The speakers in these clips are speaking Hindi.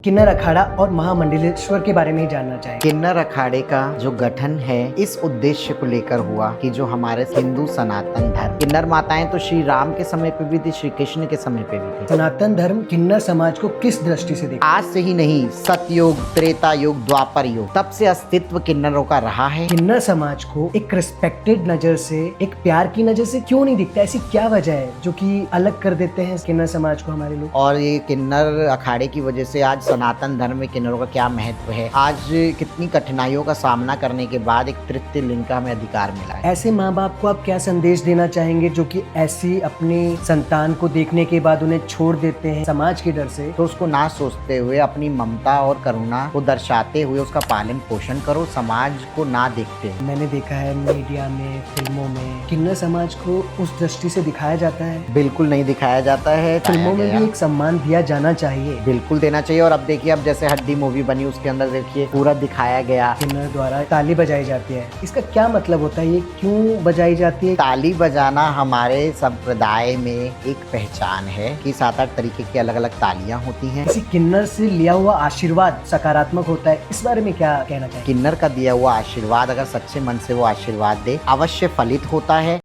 किन्नर अखाड़ा और महामंडलेश्वर के बारे में ही जानना चाहेंगे। किन्नर अखाड़े का जो गठन है इस उद्देश्य को लेकर हुआ कि जो हमारे हिंदू सनातन धर्म, किन्नर माताएं तो श्री राम के समय पे भी थी, श्री कृष्ण के समय पे भी थी। सनातन धर्म किन्नर समाज को किस दृष्टि से देखता आज से ही नहीं, सतयुग, त्रेता युग, द्वापर युग, तब से अस्तित्व किन्नरों का रहा है। किन्नर समाज को एक रिस्पेक्टेड नजर से, एक प्यार की नजर से क्यों नहीं दिखता? ऐसी क्या वजह है जो कि अलग कर देते हैं किन्नर समाज को हमारे लोग? और ये किन्नर अखाड़े की वजह से आज सनातन धर्म में किन्नरों का क्या महत्व है। आज कितनी कठिनाइयों का सामना करने के बाद एक तृतीय लिंग का हमें अधिकार मिला है। ऐसे माँ बाप को आप क्या संदेश देना चाहेंगे जो कि ऐसी अपनी संतान को देखने के बाद उन्हें छोड़ देते हैं समाज के डर से? तो उसको ना सोचते हुए अपनी ममता और करुणा को दर्शाते हुए उसका पालन पोषण करो, समाज को ना देखते हुए। मैंने देखा है मीडिया में, फिल्मों में किन्नर समाज को उस दृष्टि से दिखाया जाता है। बिल्कुल नहीं दिखाया जाता है। फिल्मों में भी एक सम्मान दिया जाना चाहिए, बिल्कुल देना चाहिए। और अब देखिए, अब जैसे हड्डी मूवी बनी, उसके अंदर देखिए पूरा दिखाया गया। किन्नर द्वारा ताली बजाई जाती है, इसका क्या मतलब होता है? ये क्यों बजाई जाती है? ताली बजाना हमारे संप्रदाय में एक पहचान है कि 7-8 तरीके की अलग अलग तालियां होती हैं। किसी किन्नर से लिया हुआ आशीर्वाद सकारात्मक होता है, इस बारे में क्या कहना चाहिए? किन्नर का दिया हुआ आशीर्वाद अगर सच्चे मन से वो आशीर्वाद दे, अवश्य फलित होता है।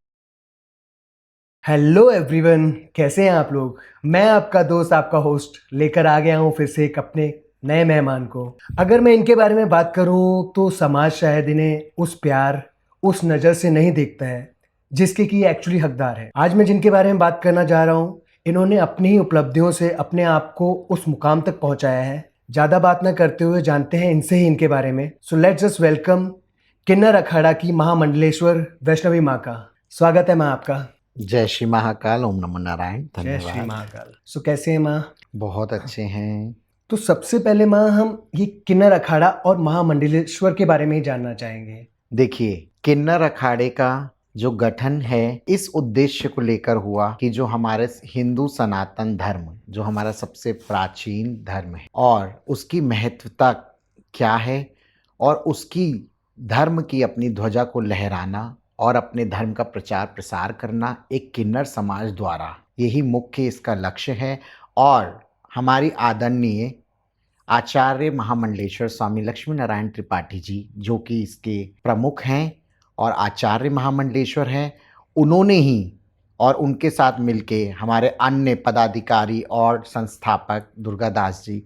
हेलो एवरीवन, कैसे हैं आप लोग? मैं आपका दोस्त, आपका होस्ट लेकर आ गया हूँ फिर से एक अपने नए मेहमान को। अगर मैं इनके बारे में बात करूँ तो समाज शायद इन्हें उस प्यार, उस नज़र से नहीं देखता है जिसके कि एक्चुअली हकदार है। आज मैं जिनके बारे में बात करना चाह रहा हूँ, इन्होंने अपनी ही उपलब्धियों से अपने आप को उस मुकाम तक पहुँचाया है। ज़्यादा बात ना करते हुए जानते हैं इनसे ही इनके बारे में। सो लेट्स जस्ट वेलकम किन्नर अखाड़ा की महामंडलेश्वर वैष्णवी माँ का। स्वागत है माँ आपका। जय श्री महाकाल, ओम नमो नारायण। जय श्री धन्यवाद। महाकाल। सो कैसे हैं माँ? बहुत अच्छे हैं। तो सबसे पहले माँ, हम ये किन्नर अखाड़ा और महामंडलेश्वर के बारे में ही जानना चाहेंगे। देखिए, किन्नर अखाड़े का जो गठन है इस उद्देश्य को लेकर हुआ कि जो हमारे हिंदू सनातन धर्म, जो हमारा सबसे प्राचीन धर्म है, और उसकी महत्वता क्या है, और उसकी धर्म की अपनी ध्वजा को लहराना और अपने धर्म का प्रचार प्रसार करना एक किन्नर समाज द्वारा, यही मुख्य इसका लक्ष्य है। और हमारी आदरणीय आचार्य महामंडलेश्वर स्वामी लक्ष्मी नारायण त्रिपाठी जी, जो कि इसके प्रमुख हैं और आचार्य महामंडलेश्वर हैं, उन्होंने ही और उनके साथ मिलके हमारे अन्य पदाधिकारी और संस्थापक दुर्गादास जी,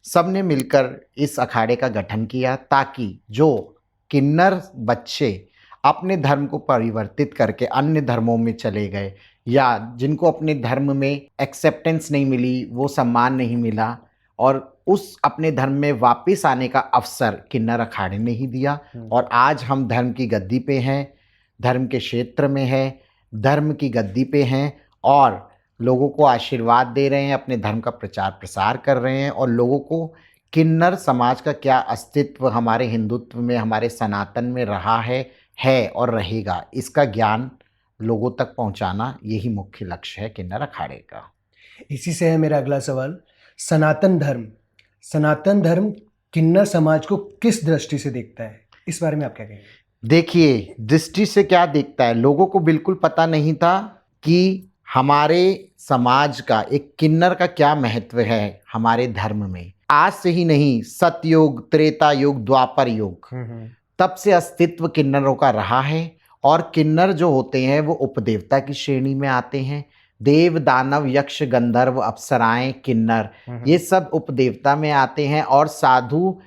सब ने मिलकर इस अखाड़े का गठन किया ताकि जो किन्नर बच्चे अपने धर्म को परिवर्तित करके अन्य धर्मों में चले गए, या जिनको अपने धर्म में एक्सेप्टेंस नहीं मिली, वो सम्मान नहीं मिला, और उस अपने धर्म में वापस आने का अवसर किन्नर अखाड़े ने ही दिया। और आज हम धर्म की गद्दी पे हैं, धर्म के क्षेत्र में हैं, धर्म की गद्दी पे हैं, और लोगों को आशीर्वाद दे रहे हैं, अपने धर्म का प्रचार प्रसार कर रहे हैं, और लोगों को किन्नर समाज का क्या अस्तित्व हमारे हिंदुत्व में, हमारे सनातन में रहा है और रहेगा, इसका ज्ञान लोगों तक पहुंचाना, यही मुख्य लक्ष्य है किन्नर अखाड़े का। इसी से है मेरा अगला सवाल। सनातन धर्म किन्नर समाज को किस दृष्टि से देखता है, इस बारे में आप क्या कहेंगे? देखिए, दृष्टि से क्या देखता है, लोगों को बिल्कुल पता नहीं था कि हमारे समाज का एक किन्नर का क्या महत्व है हमारे धर्म में। आज से ही नहीं, सतयुग, त्रेता युग, द्वापर युग, तब से अस्तित्व किन्नरों का रहा है। और किन्नर जो होते हैं वो उपदेवता की श्रेणी में आते हैं। देव, दानव, यक्ष, गंधर्व, अप्सराएं, किन्नर, ये सब उपदेवता में आते हैं। और साधु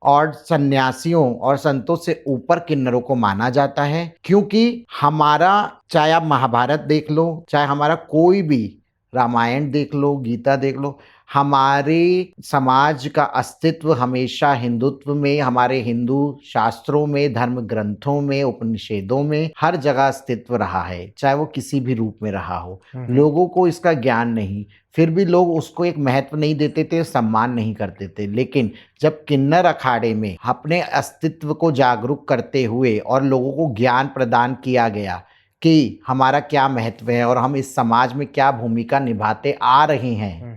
और सन्यासियों और संतों से ऊपर किन्नरों को माना जाता है, क्योंकि हमारा, चाहे आप महाभारत देख लो, चाहे हमारा कोई भी रामायण देख लो, गीता देख लो, हमारे समाज का अस्तित्व हमेशा हिंदुत्व में, हमारे हिंदू शास्त्रों में, धर्म ग्रंथों में, उपनिषेदों में, हर जगह अस्तित्व रहा है, चाहे वो किसी भी रूप में रहा हो। लोगों को इसका ज्ञान नहीं, फिर भी लोग उसको एक महत्व नहीं देते थे, सम्मान नहीं करते थे। लेकिन जब किन्नर अखाड़े में अपने अस्तित्व को जागरूक करते हुए और लोगों को ज्ञान प्रदान किया गया कि हमारा क्या महत्व है और हम इस समाज में क्या भूमिका निभाते आ रहे हैं,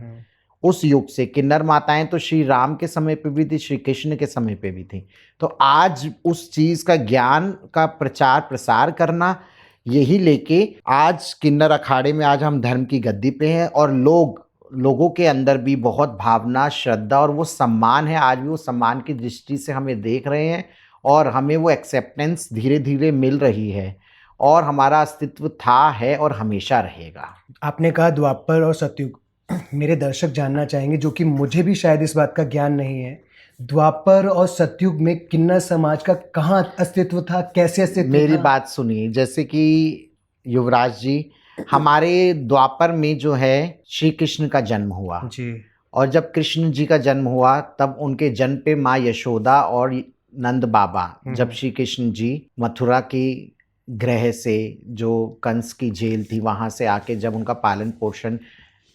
उस युग से, किन्नर माताएं तो श्री राम के समय पे भी थी, श्री कृष्ण के समय पे भी थी, तो आज उस चीज़ का ज्ञान का प्रचार प्रसार करना, यही लेके आज किन्नर अखाड़े में आज हम धर्म की गद्दी पे हैं। और लोग लोगों के अंदर भी बहुत भावना, श्रद्धा और वो सम्मान है। आज भी वो सम्मान की दृष्टि से हमें देख रहे हैं और हमें वो एक्सेप्टेंस धीरे-धीरे मिल रही है और हमारा अस्तित्व था, है और हमेशा रहेगा। आपने कहा द्वापर और सतयुग। मेरे दर्शक जानना चाहेंगे, जो कि मुझे भी शायद इस बात का ज्ञान नहीं है, द्वापर और सतयुग में किन्नर समाज का कहाँ अस्तित्व था, कैसे अस्तित्व मेरी था? बात सुनिए, जैसे कि युवराज जी, हमारे द्वापर में जो है श्री कृष्ण का जन्म हुआ जी। और जब कृष्ण जी का जन्म हुआ तब उनके जन्म पे माँ यशोदा और नंद बाबा, जब श्री कृष्ण जी मथुरा की गृह से, जो कंस की जेल थी वहाँ से आके जब उनका पालन पोषण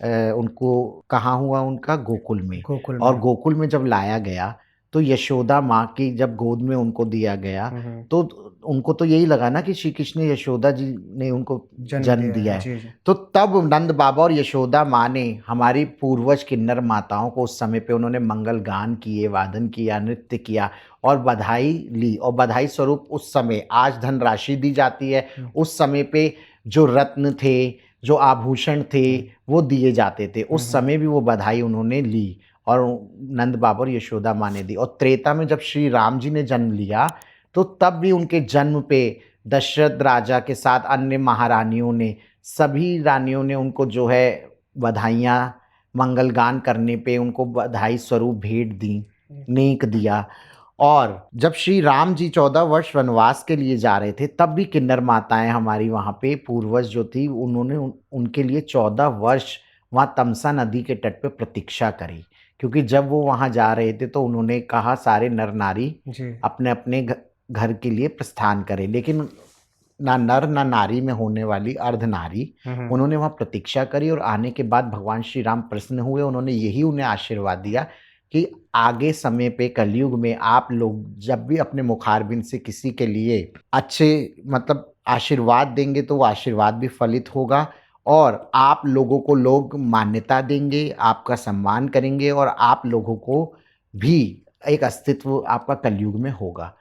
उनको कहाँ हुआ, उनका गोकुल में। गोकुल और में। गोकुल में जब लाया गया तो यशोदा माँ की जब गोद में उनको दिया गया तो उनको तो यही लगा ना कि श्री कृष्ण यशोदा जी ने उनको जन्म दिया है। जी, जी। तो तब नंद बाबा और यशोदा माँ ने हमारी पूर्वज किन्नर माताओं को उस समय पे उन्होंने मंगल गान किए, वादन किया, नृत्य किया और बधाई ली। और बधाई स्वरूप उस समय आज धनराशि दी जाती है, उस समय पे जो रत्न थे, जो आभूषण थे, वो दिए जाते थे। उस समय भी वो बधाई उन्होंने ली और नंद बाबा और यशोदा माँ ने दी। और त्रेता में जब श्री राम जी ने जन्म लिया तो तब भी उनके जन्म पे दशरथ राजा के साथ अन्य महारानियों ने, सभी रानियों ने उनको जो है बधाइयाँ, मंगल गान करने पे उनको बधाई स्वरूप भेंट दी, नेक दिया। और जब श्री राम जी 14 वर्ष वनवास के लिए जा रहे थे तब भी किन्नर माताएं हमारी वहाँ पे पूर्वज जो थी उन्होंने उनके लिए 14 वर्ष वहाँ तमसा नदी के तट पे प्रतीक्षा करी, क्योंकि जब वो वहाँ जा रहे थे तो उन्होंने कहा सारे नर नारी जी। अपने अपने घर के लिए प्रस्थान करें, लेकिन ना नर ना नारी में होने वाली अर्धनारी उन्होंने वहाँ प्रतीक्षा करी। और आने के बाद भगवान श्री राम प्रसन्न हुए, उन्होंने यही उन्हें आशीर्वाद दिया कि आगे समय पे कलयुग में आप लोग जब भी अपने मुखारबिंद से किसी के लिए अच्छे मतलब आशीर्वाद देंगे तो वो आशीर्वाद भी फलित होगा और आप लोगों को लोग मान्यता देंगे, आपका सम्मान करेंगे और आप लोगों को भी एक अस्तित्व आपका कलयुग में होगा।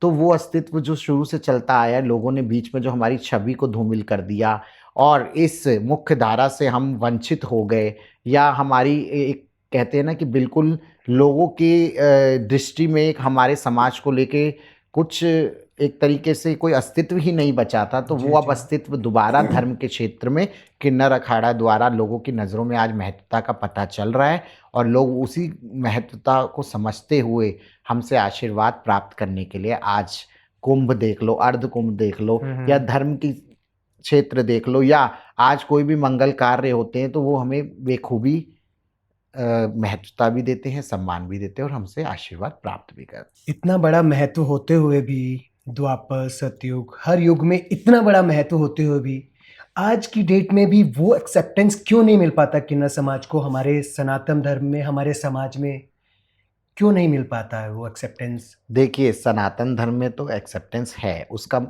तो वो अस्तित्व जो शुरू से चलता आया है, लोगों ने बीच में जो हमारी छवि को धूमिल कर दिया और इस मुख्य धारा से हम वंचित हो गए, या हमारी एक कहते हैं ना कि बिल्कुल लोगों की दृष्टि में एक हमारे समाज को लेके कुछ एक तरीके से कोई अस्तित्व ही नहीं बचा था। तो वो अब अस्तित्व दोबारा धर्म के क्षेत्र में किन्नर अखाड़ा द्वारा लोगों की नज़रों में आज महत्वता का पता चल रहा है और लोग उसी महत्वता को समझते हुए हमसे आशीर्वाद प्राप्त करने के लिए आज कुंभ देख लो, अर्ध कुंभ देख लो या धर्म की क्षेत्र देख लो या आज कोई भी मंगल कार्य होते हैं तो वो हमें बेखूबी महत्वता भी देते हैं, सम्मान भी देते हैं और हमसे आशीर्वाद प्राप्त भी करते हैं। इतना बड़ा महत्व होते हुए भी, द्वापर, सतयुग, हर युग में इतना बड़ा महत्व होते हुए भी आज की डेट में भी वो एक्सेप्टेंस क्यों नहीं मिल पाता किन्नर समाज को? हमारे सनातन धर्म में, हमारे समाज में क्यों नहीं मिल पाता है वो एक्सेप्टेंस? देखिए, सनातन धर्म में तो एक्सेप्टेंस है, उसका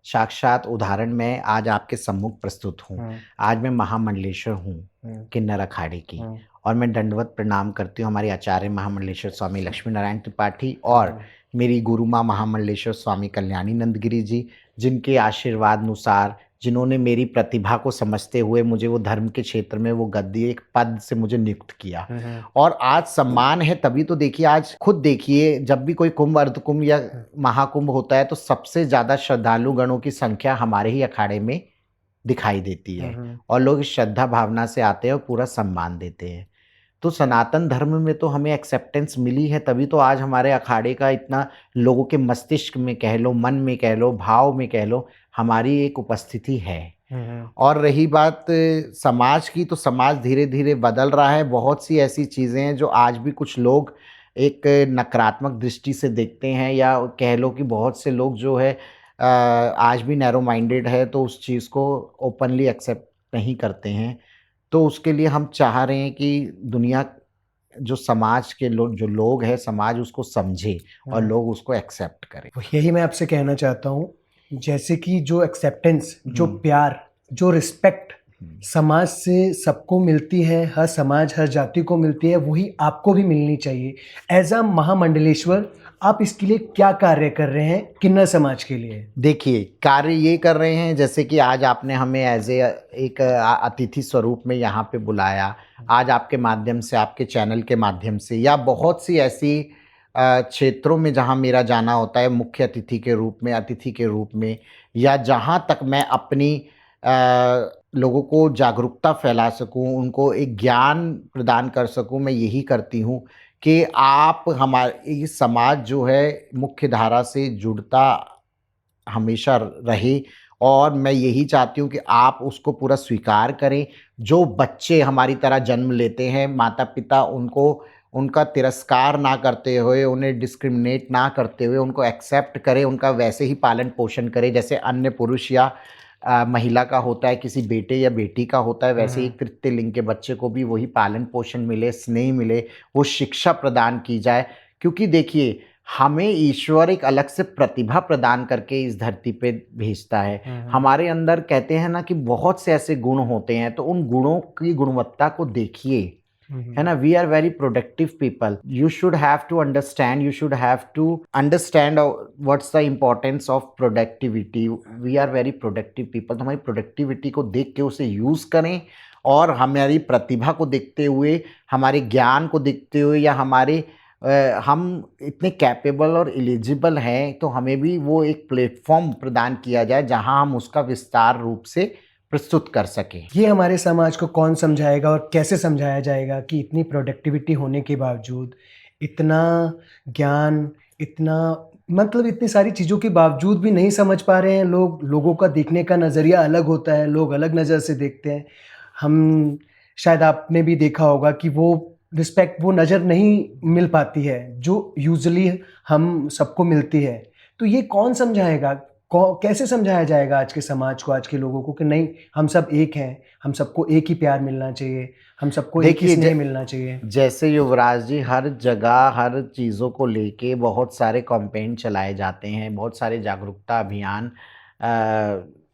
साक्षात उदाहरण मैं आज आपके सम्मुख प्रस्तुत हूँ। आज मैं महामंडलेश्वर हूँ किन्नर अखाड़े की और मैं दंडवत प्रणाम करती हूँ हमारे आचार्य महामंडलेश्वर स्वामी लक्ष्मी नारायण त्रिपाठी और मेरी गुरु माँ महामंडलेश्वर स्वामी कल्याणी नंदगिरी जी, जिनके आशीर्वाद अनुसार, जिन्होंने मेरी प्रतिभा को समझते हुए मुझे वो धर्म के क्षेत्र में वो गद्दी एक पद से मुझे नियुक्त किया। और आज सम्मान है तभी तो देखिए, आज खुद देखिए जब भी कोई कुंभ, अर्ध कुंभ या महाकुंभ होता है तो सबसे ज़्यादा श्रद्धालु गणों की संख्या हमारे ही अखाड़े में दिखाई देती है और लोग इस श्रद्धा भावना से आते हैं और पूरा सम्मान देते हैं। तो सनातन धर्म में तो हमें एक्सेप्टेंस मिली है तभी तो आज हमारे अखाड़े का इतना लोगों के मस्तिष्क में कह लो, मन में कह लो, भाव में कह लो, हमारी एक उपस्थिति है। और रही बात समाज की, तो समाज धीरे धीरे बदल रहा है। बहुत सी ऐसी चीज़ें हैं जो आज भी कुछ लोग एक नकारात्मक दृष्टि से देखते हैं, या कह लो कि बहुत से लोग जो है आज भी नैरो माइंडेड है तो उस चीज़ को ओपनली एक्सेप्ट नहीं करते हैं। तो उसके लिए हम चाह रहे हैं कि दुनिया जो समाज के जो लोग हैं, समाज उसको समझे और लोग उसको एक्सेप्ट करें। यही मैं आपसे कहना चाहता हूँ, जैसे कि जो एक्सेप्टेंस, जो प्यार, जो रिस्पेक्ट समाज से सबको मिलती है, हर समाज, हर जाति को मिलती है, वही आपको भी मिलनी चाहिए। एज़ अ महामंडलेश्वर, आप इसके लिए क्या कार्य कर रहे हैं किन्नर समाज के लिए? देखिए, कार्य ये कर रहे हैं जैसे कि आज आपने हमें एज़ ए एक अतिथि स्वरूप में यहाँ पे बुलाया। आज आपके माध्यम से, आपके चैनल के माध्यम से या बहुत सी ऐसी क्षेत्रों में जहाँ मेरा जाना होता है मुख्य अतिथि के रूप में, अतिथि के रूप में या जहाँ तक मैं अपनी लोगों को जागरूकता फैला सकूँ, उनको एक ज्ञान प्रदान कर सकूँ, मैं यही करती हूँ कि आप हमारे ये समाज जो है मुख्य धारा से जुड़ता हमेशा रहे और मैं यही चाहती हूँ कि आप उसको पूरा स्वीकार करें। जो बच्चे हमारी तरह जन्म लेते हैं, माता-पिता उनको उनका तिरस्कार ना करते हुए, उन्हें डिस्क्रिमिनेट ना करते हुए उनको एक्सेप्ट करें, उनका वैसे ही पालन-पोषण करें जैसे अन्य पुरुष या महिला का होता है, किसी बेटे या बेटी का होता है, वैसे ही तृतीय लिंग के बच्चे को भी वही पालन-पोषण मिले, स्नेह मिले, वो शिक्षा प्रदान की जाए। क्योंकि देखिए हमें ईश्वर एक अलग से प्रतिभा प्रदान करके इस धरती पे भेजता है। हमारे अंदर कहते हैं ना कि बहुत से ऐसे गुण होते हैं, तो उन गुणों की गुणवत्ता को देखिए, है ना? We are very productive people. You should have to understand, you should have to understand what's the importance of productivity. We are very productive people. तो हमारी प्रोडक्टिविटी को देख के उसे यूज़ करें और हमारी प्रतिभा को देखते हुए, हमारे ज्ञान को देखते हुए या हमारे हम इतने कैपेबल और एलिजिबल हैं तो हमें भी वो एक प्लेटफॉर्म प्रदान किया जाए जहां हम उसका विस्तार रूप से प्रस्तुत कर सकें। ये हमारे समाज को कौन समझाएगा और कैसे समझाया जाएगा कि इतनी प्रोडक्टिविटी होने के बावजूद, इतना ज्ञान, इतना मतलब इतनी सारी चीज़ों के बावजूद भी नहीं समझ पा रहे हैं लोग, लोगों का देखने का नज़रिया अलग होता है, लोग अलग नज़र से देखते हैं। हम शायद आपने भी देखा होगा कि वो रिस्पेक्ट, वो नज़र नहीं मिल पाती है, जो यूजुअली हम सबको मिलती है। तो ये कौन समझाएगा? कैसे समझाया जाएगा आज के समाज को, आज के लोगों को कि नहीं, हम सब एक हैं, हम सबको एक ही प्यार मिलना चाहिए, हम सबको एक ही देखिए स्नेह मिलना चाहिए? जैसे युवराज जी हर जगह हर चीज़ों को लेके बहुत सारे कैंपेन चलाए जाते हैं, बहुत सारे जागरूकता अभियान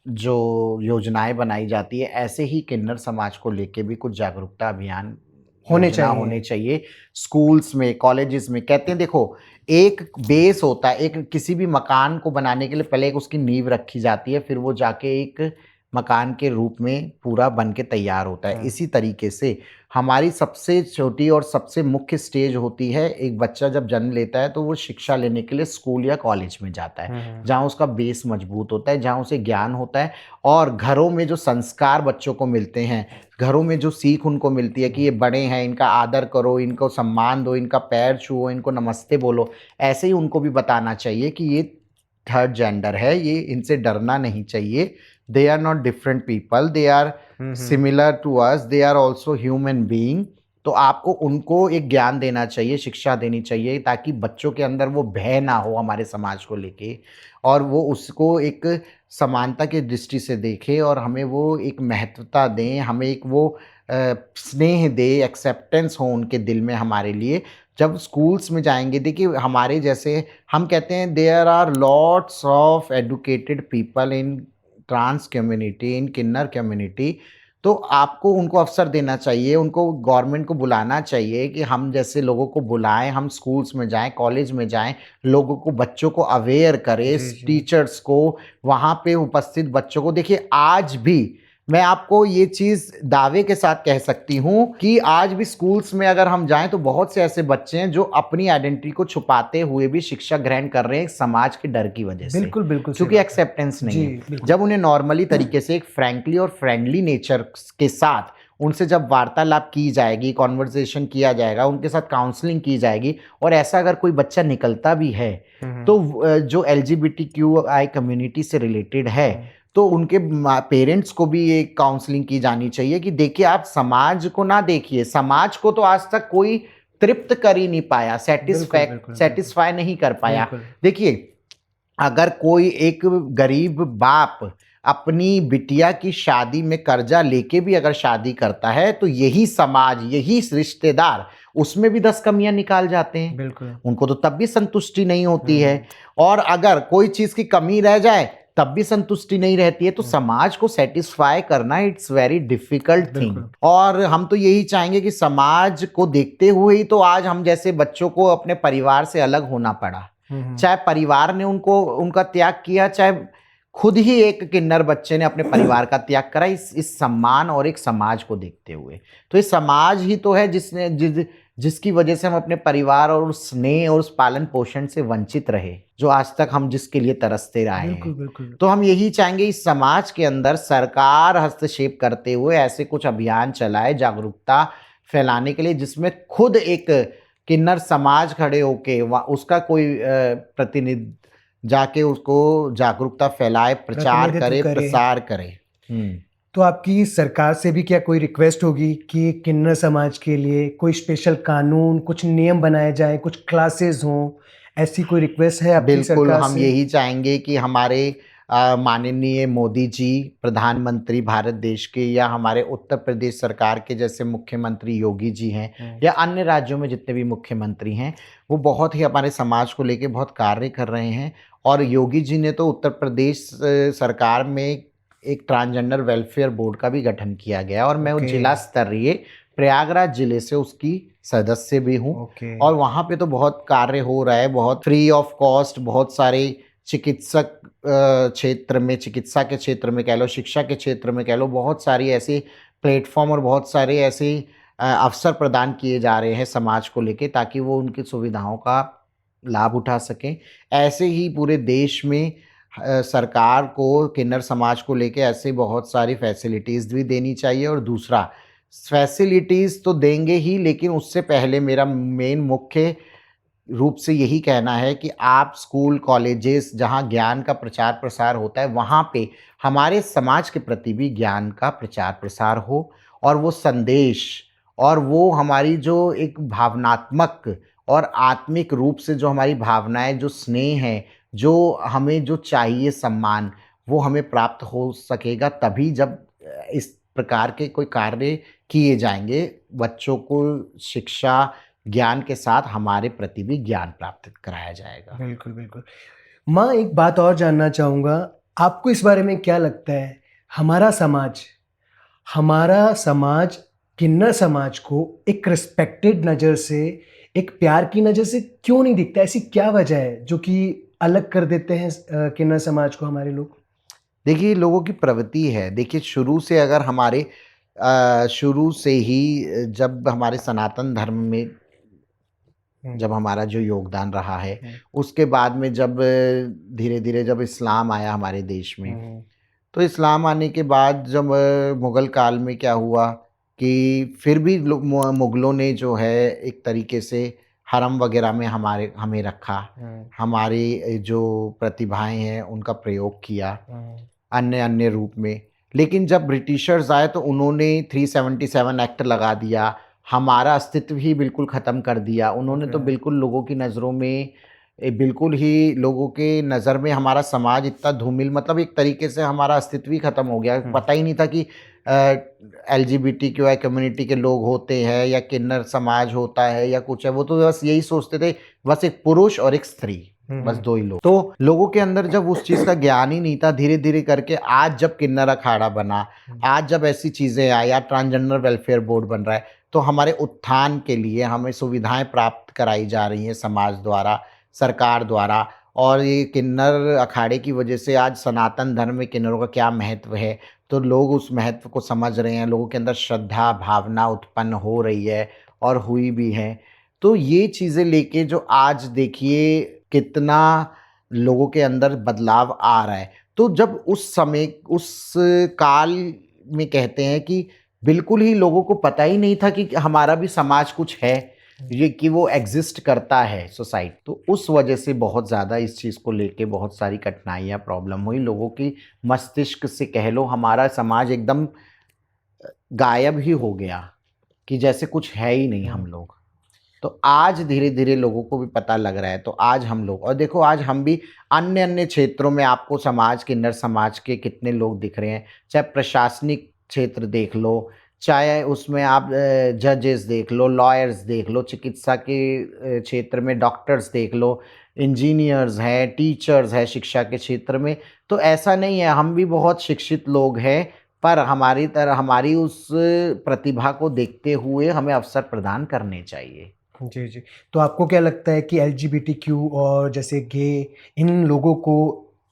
जो योजनाएं बनाई जाती है, ऐसे ही किन्नर समाज को लेके भी कुछ जागरूकता अभियान योजना होने चाहिए स्कूल्स में, कॉलेजेस में। कहते हैं देखो एक बेस होता है, एक किसी भी मकान को बनाने के लिए पहले एक उसकी नींव रखी जाती है, फिर वो जाके एक मकान के रूप में पूरा बन के तैयार होता है। इसी तरीके से हमारी सबसे छोटी और सबसे मुख्य स्टेज होती है, एक बच्चा जब जन्म लेता है तो वो शिक्षा लेने के लिए स्कूल या कॉलेज में जाता है, जहाँ उसका बेस मजबूत होता है, जहाँ उसे ज्ञान होता है और घरों में जो संस्कार बच्चों को मिलते हैं, घरों में जो सीख उनको मिलती है कि ये बड़े हैं, इनका आदर करो, इनको सम्मान दो, इनका पैर छुओ, इनको नमस्ते बोलो। ऐसे ही उनको भी बताना चाहिए कि ये थर्ड जेंडर है, ये इनसे डरना नहीं चाहिए। They are not different people, they are similar to us, they are also human being। तो आपको उनको एक ज्ञान देना चाहिए, शिक्षा देनी चाहिए ताकि बच्चों के अंदर वो भय ना हो हमारे समाज को लेके और वो उसको एक समानता की दृष्टि से देखें और हमें वो एक महत्वता दें, हमें एक वो स्नेह दे, एक्सेप्टेंस हो उनके दिल में हमारे लिए। जब स्कूल्स में जाएंगे, देखिए हमारे जैसे हम कहते हैं there are lots of educated people in trans community, in kinnar community. तो आपको उनको अवसर देना चाहिए, उनको गवर्नमेंट को बुलाना चाहिए कि हम जैसे लोगों को बुलाएं, हम स्कूल्स में जाएं, कॉलेज में जाएं, लोगों को, बच्चों को अवेयर करें, टीचर्स को, वहाँ पे उपस्थित बच्चों को। देखिए आज भी मैं आपको ये चीज़ दावे के साथ कह सकती हूँ कि आज भी स्कूल्स में अगर हम जाएं तो बहुत से ऐसे बच्चे हैं जो अपनी आइडेंटिटी को छुपाते हुए भी शिक्षा ग्रहण कर रहे हैं समाज के डर की वजह से। बिल्कुल बिल्कुल, क्योंकि एक्सेप्टेंस नहीं है। जब उन्हें नॉर्मली तरीके से एक फ्रैंकली और फ्रेंडली नेचर के साथ उनसे जब वार्तालाप की जाएगी, कॉन्वर्सेशन किया जाएगा, उनके साथ काउंसलिंग की जाएगी और ऐसा अगर कोई बच्चा निकलता भी है तो जो LGBTQI कम्युनिटी से रिलेटेड है तो उनके पेरेंट्स को भी एक काउंसलिंग की जानी चाहिए कि देखिए आप समाज को ना देखिए, समाज को तो आज तक कोई तृप्त कर ही नहीं पाया, सेटिस्फाई नहीं कर पाया। देखिए अगर कोई एक गरीब बाप अपनी बिटिया की शादी में कर्जा लेके भी अगर शादी करता है तो यही समाज, यही रिश्तेदार उसमें भी 10 कमियां निकाल जाते हैं। उनको तो तब भी संतुष्टि नहीं होती है और अगर कोई चीज की कमी रह जाए तब भी संतुष्टि नहीं रहती है, तो समाज को सेटिस्फाई करना इट्स वेरी डिफिकल्ट थिंग। बिल्कुल। और हम तो यही चाहेंगे कि समाज को देखते हुए ही तो आज हम जैसे बच्चों को अपने परिवार से अलग होना पड़ा। चाहे परिवार ने उनको उनका त्याग किया, चाहे खुद ही एक किन्नर बच्चे ने अपने परिवार का त्याग करा, इस सम्मान और एक समाज को देखते हुए। तो ये समाज ही तो है जिसकी वजह से हम अपने परिवार और उस स्नेह और उस पालन पोषण से वंचित रहे, जो आज तक हम जिसके लिए तरसते रहे बिल्कुल, हैं। बिल्कुल। तो हम यही चाहेंगे इस समाज के अंदर सरकार हस्तक्षेप करते हुए ऐसे कुछ अभियान चलाए जागरूकता फैलाने के लिए, जिसमें खुद एक किन्नर समाज खड़े होके उसका कोई प्रतिनिधि जाके उसको जागरूकता फैलाए, प्रचार प्रतिनिधित्व करे, करे। प्रसार करे। तो आपकी सरकार से भी क्या कोई रिक्वेस्ट होगी कि किन्नर समाज के लिए कोई स्पेशल कानून, कुछ नियम बनाए जाएँ, कुछ क्लासेस हों, ऐसी कोई रिक्वेस्ट है आपकी बिल्कुल, सरकार हम से? यही चाहेंगे कि हमारे माननीय मोदी जी, प्रधानमंत्री भारत देश के, या हमारे उत्तर प्रदेश सरकार के जैसे मुख्यमंत्री योगी जी हैं, या अन्य राज्यों में जितने भी मुख्यमंत्री हैं, वो बहुत ही हमारे समाज को लेके बहुत कार्य कर रहे हैं। और योगी जी ने तो उत्तर प्रदेश सरकार में एक ट्रांसजेंडर वेलफेयर बोर्ड का भी गठन किया गया, और मैं उस ओके। जिला स्तरीय प्रयागराज जिले से उसकी सदस्य भी हूँ। ओके। और वहाँ पे तो बहुत कार्य हो रहा है, बहुत फ्री ऑफ कॉस्ट, बहुत सारे चिकित्सक क्षेत्र में, चिकित्सा के क्षेत्र में कह लो, शिक्षा के क्षेत्र में कह लो, बहुत सारी ऐसी प्लेटफॉर्म और बहुत सारे ऐसे अवसर प्रदान किए जा रहे हैं समाज को लेके, ताकि वो उनकी सुविधाओं का लाभ उठा सकें। ऐसे ही पूरे देश में सरकार को किन्नर समाज को लेके ऐसे बहुत सारी फैसिलिटीज़ भी देनी चाहिए। और दूसरा, फैसिलिटीज़ तो देंगे ही, लेकिन उससे पहले मेरा मेन मुख्य रूप से यही कहना है कि आप स्कूल, कॉलेजेस जहाँ ज्ञान का प्रचार प्रसार होता है, वहाँ पे हमारे समाज के प्रति भी ज्ञान का प्रचार प्रसार हो, और वो संदेश और वो हमारी जो एक भावनात्मक और आत्मिक रूप से जो हमारी भावनाएं, जो स्नेह है, जो हमें जो चाहिए सम्मान, वो हमें प्राप्त हो सकेगा तभी, जब इस प्रकार के कोई कार्य किए जाएंगे। बच्चों को शिक्षा, ज्ञान के साथ हमारे प्रति भी ज्ञान प्राप्त कराया जाएगा। बिल्कुल, बिल्कुल। माँ, एक बात और जानना चाहूँगा, आपको इस बारे में क्या लगता है, हमारा समाज किन्नर समाज को एक रिस्पेक्टेड नज़र से, एक प्यार की नज़र से क्यों नहीं दिखता? ऐसी क्या वजह है जो कि अलग कर देते हैं किन्नर समाज को हमारे लोग? देखिए, लोगों की प्रवृत्ति है। देखिए, शुरू से अगर हमारे शुरू से ही जब हमारे सनातन धर्म में जब हमारा जो योगदान रहा है, उसके बाद में जब धीरे-धीरे जब इस्लाम आया हमारे देश में, तो इस्लाम आने के बाद जब मुग़ल काल में क्या हुआ कि फिर भी मुग़लों ने जो है एक तरीके से हरम वग़ैरह में हमें रखा। हमारी जो प्रतिभाएँ हैं उनका प्रयोग किया अन्य रूप में। लेकिन जब ब्रिटिशर्स आए तो उन्होंने 377 एक्ट लगा दिया, हमारा अस्तित्व ही बिल्कुल ख़त्म कर दिया। उन्होंने तो बिल्कुल लोगों की नज़रों में बिल्कुल ही लोगों के नज़र में हमारा समाज इतना धूमिल, मतलब एक तरीके से हमारा अस्तित्व ही ख़त्म हो गया। पता ही नहीं था कि एलजीबीटीक्यूआई कम्युनिटी के लोग होते हैं, या किन्नर समाज होता है, या कुछ है। वो तो बस यही सोचते थे, बस एक पुरुष और एक स्त्री, बस 2 ही लोग। तो लोगों के अंदर जब उस चीज़ का ज्ञान ही नहीं था, धीरे-धीरे करके आज जब किन्नर अखाड़ा बना, आज जब ऐसी चीज़ें आई, या ट्रांसजेंडर वेलफेयर बोर्ड बन रहा है, तो हमारे उत्थान के लिए हमें सुविधाएँ प्राप्त कराई जा रही हैं समाज द्वारा, सरकार द्वारा। और ये किन्नर अखाड़े की वजह से आज सनातन धर्म में किन्नरों का क्या महत्व है, तो लोग उस महत्व को समझ रहे हैं। लोगों के अंदर श्रद्धा भावना उत्पन्न हो रही है, और हुई भी है। तो ये चीज़ें लेके जो आज देखिए कितना लोगों के अंदर बदलाव आ रहा है। तो जब उस समय, उस काल में कहते हैं कि बिल्कुल ही लोगों को पता ही नहीं था कि हमारा भी समाज कुछ है, ये कि वो एग्जिस्ट करता है सोसाइटी। तो उस वजह से बहुत ज़्यादा इस चीज़ को लेके बहुत सारी कठिनाइयाँ, प्रॉब्लम हुई। लोगों की मस्तिष्क से कह लो हमारा समाज एकदम गायब ही हो गया, कि जैसे कुछ है ही नहीं हम लोग। तो आज धीरे-धीरे लोगों को भी पता लग रहा है, तो आज हम लोग, और देखो आज हम भी अन्य क्षेत्रों में आपको समाज, किन्नर समाज के कितने लोग दिख रहे हैं, चाहे प्रशासनिक क्षेत्र देख लो, चाहे उसमें आप जजेस देख लो, लॉयर्स देख लो, चिकित्सा के क्षेत्र में डॉक्टर्स देख लो, इंजीनियर्स हैं, टीचर्स हैं शिक्षा के क्षेत्र में। तो ऐसा नहीं है, हम भी बहुत शिक्षित लोग हैं, पर हमारी तरह हमारी उस प्रतिभा को देखते हुए हमें अवसर प्रदान करने चाहिए। जी, जी। तो आपको क्या लगता है कि एलजीबीटीक्यू और जैसे गे, इन लोगों को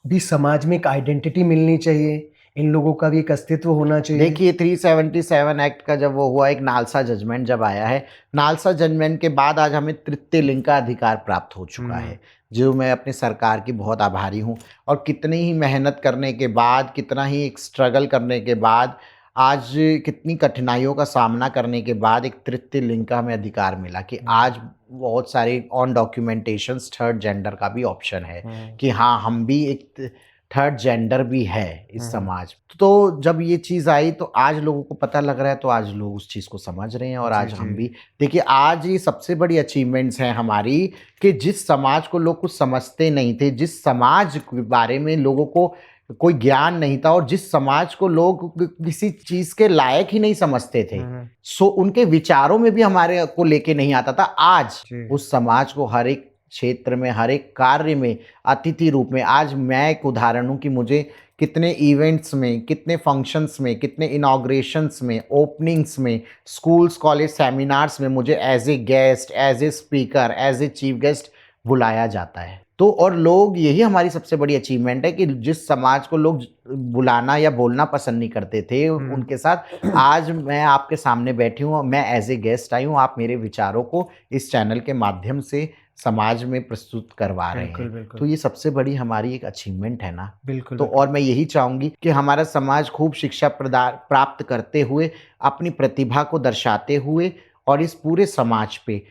भी समाज में एक आइडेंटिटी मिलनी चाहिए? इन लोगों का भी एक अस्तित्व होना चाहिए? देखिए 377 एक्ट का जब वो हुआ, एक नालसा जजमेंट जब आया है, नालसा जजमेंट के बाद आज हमें तृतीय लिंग का अधिकार प्राप्त हो चुका है, जो मैं अपनी सरकार की बहुत आभारी हूँ। और कितनी ही मेहनत करने के बाद, कितना ही एक स्ट्रगल करने के बाद, आज कितनी कठिनाइयों का सामना करने के बाद एक तृतीय लिंग का हमें अधिकार मिला कि आज बहुत सारे ऑन डॉक्यूमेंटेशंस थर्ड जेंडर का भी ऑप्शन है कि हाँ, हम भी एक थर्ड जेंडर भी है इस समाज। तो जब ये चीज़ आई तो आज लोगों को पता लग रहा है, तो आज लोग उस चीज़ को समझ रहे हैं और जी, आज जी। हम भी देखिए, आज ये सबसे बड़ी अचीवमेंट्स हैं हमारी कि जिस समाज को लोग कुछ समझते नहीं थे, जिस समाज के बारे में लोगों को कोई ज्ञान नहीं था और जिस समाज को लोग किसी चीज़ के लायक ही नहीं समझते थे, सो उनके विचारों में भी हमारे को लेके नहीं आता था, आज जी। उस समाज को हर एक क्षेत्र में, हर एक कार्य में अतिथि रूप में, आज मैं एक उदाहरण हूँ कि मुझे कितने इवेंट्स में, कितने फंक्शंस में, कितने इनॉग्रेशंस में, ओपनिंग्स में, स्कूल्स, कॉलेज, सेमिनार्स में मुझे as a guest, as a speaker, as a chief guest बुलाया जाता है। तो और लोग, यही हमारी सबसे बड़ी अचीवमेंट है कि जिस समाज को लोग बुलाना या बोलना पसंद नहीं करते थे, उनके साथ आज मैं आपके सामने बैठी हूँ, मैं एज ए गेस्ट आई हूँ, आप मेरे विचारों को इस चैनल के माध्यम से समाज में प्रस्तुत करवा रहे बिल्कुल, हैं। बिल्कुल। तो ये सबसे बड़ी हमारी एक अचीवमेंट है ना। बिल्कुल, तो बिल्कुल। और मैं यही चाहूँगी कि हमारा समाज खूब शिक्षा प्राप्त करते हुए, अपनी प्रतिभा को दर्शाते हुए और इस पूरे समाज पे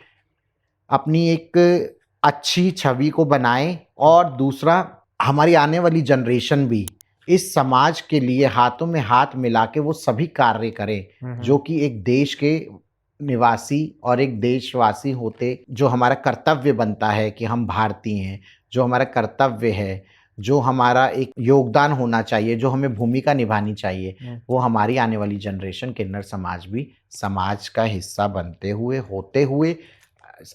अपनी एक अच्छी छवि को बनाए, और दूसरा, हमारी आने वाली जनरेशन भी इस समाज के लिए हाथों में हाथ मिला के वो सभी कार्य करें जो कि एक देश के निवासी और एक देशवासी होते जो हमारा कर्तव्य बनता है कि हम भारतीय हैं, जो हमारा कर्तव्य है, जो हमारा एक योगदान होना चाहिए, जो हमें भूमिका निभानी चाहिए, वो हमारी आने वाली जनरेशन किन्नर समाज भी समाज का हिस्सा बनते हुए, होते हुए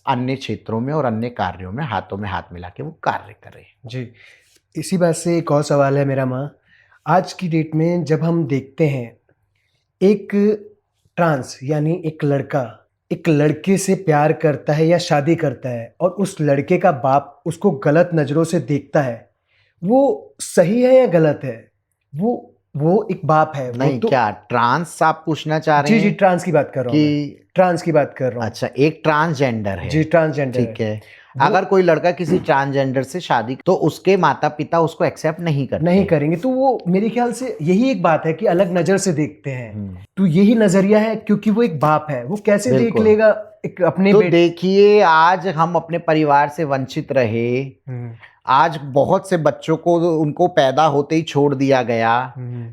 अन्य क्षेत्रों में और अन्य कार्यों में हाथों में हाथ मिला के वो कार्य करें। जी। इसी बात से एक और सवाल है मेरा माँ, आज की डेट में जब हम देखते हैं, एक ट्रांस यानी एक लड़का एक लड़के से प्यार करता है या शादी करता है और उस लड़के का बाप उसको गलत नज़रों से देखता है, वो सही है या गलत है? वो एक बाप है, वो नहीं, तो क्या ट्रांस आप पूछना चाह रहे जी, जी, हैं ट्रांस की बात कर रहा हूँ मैं। कि ट्रांस की बात कर रहा हूँ। अच्छा, एक ट्रांसजेंडर है। जी, ट्रांसजेंडर ठीक है। वो अगर कोई लड़का किसी ट्रांसजेंडर से शादी, तो उसके माता-पिता उसको एक्सेप्ट नहीं करते। नहीं करेंगे, तो वो मेरे ख्याल से यही एक बात है कि अलग नज़र से देखते हैं। हुँ। तो यही नज़रिया है, क्योंकि वो एक बाप है, वो कैसे देख बिल्कुल। लेगा एक अपने तो देखिए, आज हम अपने परिवार से वंचित रहे, आज बहुत से बच्चों को उनको पैदा होते ही छोड़ दिया गया।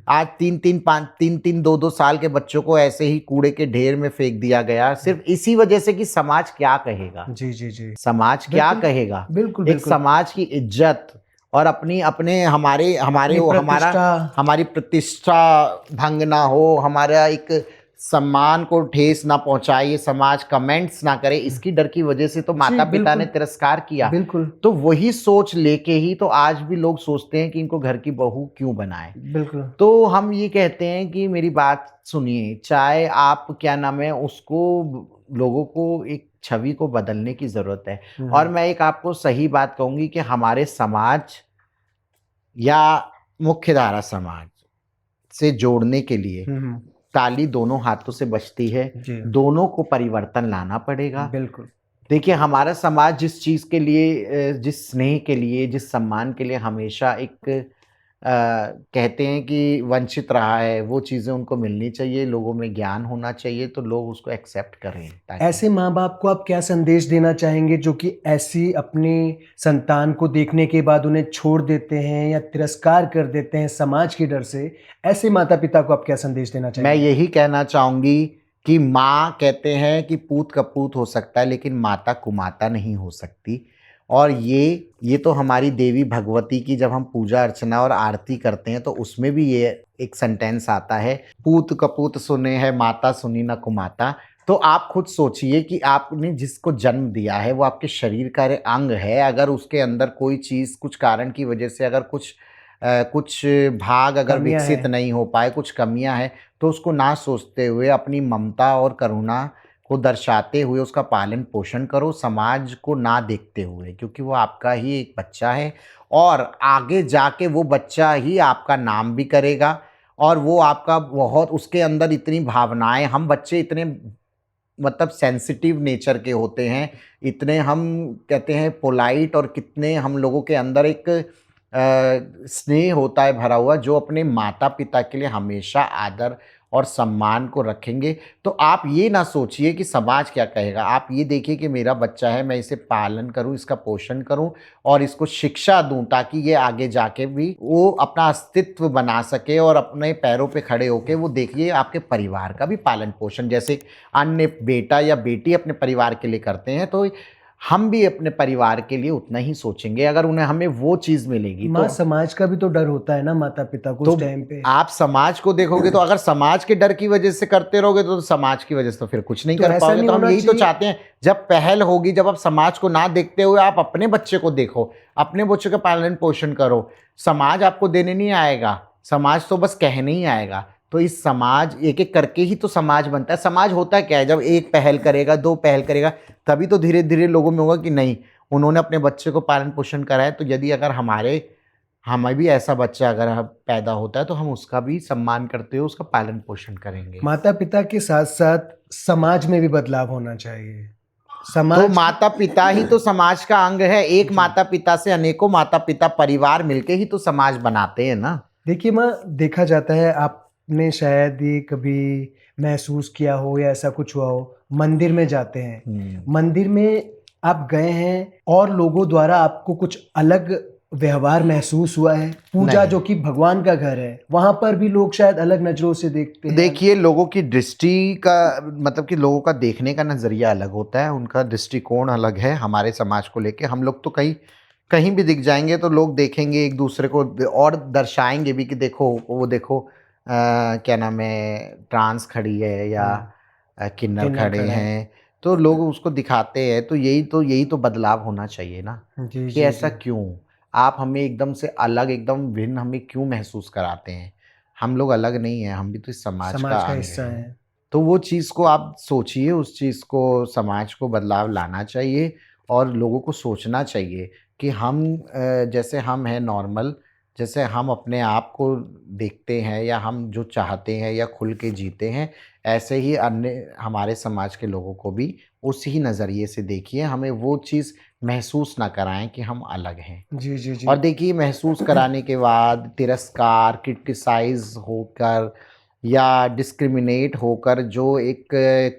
आज 3-3, 2-2 साल के बच्चों को ऐसे ही कूड़े के ढेर में फेंक दिया गया, सिर्फ इसी वजह से कि समाज क्या कहेगा। जी, जी, जी। समाज क्या बिल्कुल, कहेगा। बिल्कुल, एक बिल्कुल। समाज की इज्जत और अपनी अपने हमारे हमारे अपनी वो हमारा प्रतिष्ठा। हमारी प्रतिष्ठा भंग ना हो, हमारा एक सम्मान को ठेस ना पहुंचाए, ये समाज कमेंट्स ना करे, इसकी डर की वजह से तो जी, माता पिता ने बिल्कुल, तिरस्कार किया। बिल्कुल, तो वही सोच लेके ही तो आज भी लोग सोचते हैं कि इनको घर की बहू क्यों बनाए। बिल्कुल। तो हम ये कहते हैं कि मेरी बात सुनिए, चाहे आप क्या नाम है उसको, लोगों को एक छवि को बदलने की ज़रूरत है। और मैं एक आपको सही बात कहूँगी कि हमारे समाज या मुख्यधारा समाज से जोड़ने के लिए ताली दोनों हाथों से बजती है, जी। दोनों को परिवर्तन लाना पड़ेगा। बिल्कुल। देखिए, हमारा समाज जिस चीज़ के लिए जिस स्नेह के लिए, जिस सम्मान के लिए हमेशा एक कहते हैं कि वंचित रहा है, वो चीज़ें उनको मिलनी चाहिए, लोगों में ज्ञान होना चाहिए, तो लोग उसको एक्सेप्ट करें ताकि ऐसे माँ-बाप को आप क्या संदेश देना चाहेंगे जो कि ऐसी अपनी संतान को देखने के बाद उन्हें छोड़ देते हैं या तिरस्कार कर देते हैं समाज के डर से? ऐसे माता-पिता को आप क्या संदेश देना मैं चाहेंगे? यही कहना चाहूँगी कि माँ, कहते हैं कि पूत कपूत हो सकता है, लेकिन माता कुमाता नहीं हो सकती। और ये तो हमारी देवी भगवती की जब हम पूजा अर्चना और आरती करते हैं तो उसमें भी ये एक सेंटेंस आता है, पूत कपूत सुने है माता सुनी न कुमाता। तो आप खुद सोचिए कि आपने जिसको जन्म दिया है वो आपके शरीर का अंग है, अगर उसके अंदर कोई चीज़ कुछ कारण की वजह से अगर कुछ भाग अगर कमियां विकसित हैं। नहीं हो पाए, कुछ कमियां हैं, तो उसको ना सोचते हुए अपनी ममता और करुणा को दर्शाते हुए उसका पालन पोषण करो, समाज को ना देखते हुए, क्योंकि वो आपका ही एक बच्चा है और आगे जाके वो बच्चा ही आपका नाम भी करेगा और वो आपका बहुत उसके अंदर इतनी भावनाएं, हम बच्चे इतने मतलब सेंसिटिव नेचर के होते हैं, इतने हम कहते हैं पोलाइट, और कितने हम लोगों के अंदर एक स्नेह होता है भरा हुआ, जो अपने माता पिता के लिए हमेशा आदर और सम्मान को रखेंगे। तो आप ये ना सोचिए कि समाज क्या कहेगा, आप ये देखिए कि मेरा बच्चा है, मैं इसे पालन करूं, इसका पोषण करूं और इसको शिक्षा दूं ताकि ये आगे जाके भी वो अपना अस्तित्व बना सके और अपने पैरों पे खड़े होके वो देखिए आपके परिवार का भी पालन पोषण, जैसे अन्य बेटा या बेटी अपने परिवार के लिए करते हैं, तो हम भी अपने परिवार के लिए उतना ही सोचेंगे अगर उन्हें हमें वो चीज़ मिलेगी। माँ तो समाज का भी तो डर होता है ना माता पिता को उस टाइम पे। आप समाज को देखोगे तो अगर समाज के डर की वजह से करते रहोगे तो समाज की वजह से तो फिर कुछ नहीं तो कर ऐसा पाओगे। नहीं तो हम होना यही तो चाहिए। चाहते हैं, जब पहल होगी, जब आप समाज को ना देखते हुए आप अपने बच्चे को देखो, अपने बच्चे का पालन पोषण करो, समाज आपको देने नहीं आएगा, समाज तो बस कहने ही आएगा। तो इस समाज एक एक करके ही तो समाज बनता है। समाज होता क्या है, जब एक पहल करेगा, दो पहल करेगा, तभी तो धीरे धीरे लोगों में होगा कि नहीं उन्होंने अपने बच्चे को पालन पोषण करा है, तो यदि अगर हमें भी ऐसा बच्चा अगर पैदा होता है तो हम उसका भी सम्मान करते हुए उसका पालन पोषण करेंगे। माता पिता के साथ साथ समाज में भी बदलाव होना चाहिए। तो समाज माता पिता ही तो समाज का अंग है, एक जी। माता पिता से अनेकों माता पिता परिवार मिलके ही तो समाज बनाते हैं ना। देखिए माँ, देखा जाता है आपने शायद ये कभी महसूस किया हो या ऐसा कुछ हुआ हो, मंदिर में जाते हैं, मंदिर में आप गए हैं और लोगों द्वारा आपको कुछ अलग व्यवहार महसूस हुआ है? पूजा नहीं। जो कि भगवान का घर है, वहां पर भी लोग शायद अलग नजरों से देखते हैं। देखिए, लोगों की दृष्टि का मतलब कि लोगों का देखने का नज़रिया अलग होता है, उनका दृष्टिकोण अलग है हमारे समाज को लेके। हम लोग तो कहीं कहीं भी दिख जाएंगे तो लोग देखेंगे एक दूसरे को और दर्शाएंगे भी कि देखो वो देखो क्या नाम है, ट्रांस खड़ी है या किन्नर किन्नर खड़े खड़ा है। हैं, तो लोग उसको दिखाते हैं। तो यही तो बदलाव होना चाहिए ना, जी कि जी ऐसा जी। क्यों आप हमें एकदम से अलग, एकदम भिन्न हमें क्यों महसूस कराते हैं? हम लोग अलग नहीं हैं, हम भी तो इस समाज का समाज का अंग हिस्सा हैं। है। तो वो चीज़ को आप सोचिए, उस चीज़ को समाज को बदलाव लाना चाहिए और लोगों को सोचना चाहिए कि हम जैसे हम हैं नॉर्मल, जैसे हम अपने आप को देखते हैं या हम जो चाहते हैं या खुल के जीते हैं, ऐसे ही अन्य हमारे समाज के लोगों को भी उसी नज़रिए से देखिए। हमें वो चीज़ महसूस ना कराएँ कि हम अलग हैं। जी जी जी। और देखिए, महसूस कराने के बाद तिरस्कार, क्रिटिसाइज़ होकर या डिस्क्रिमिनेट होकर जो एक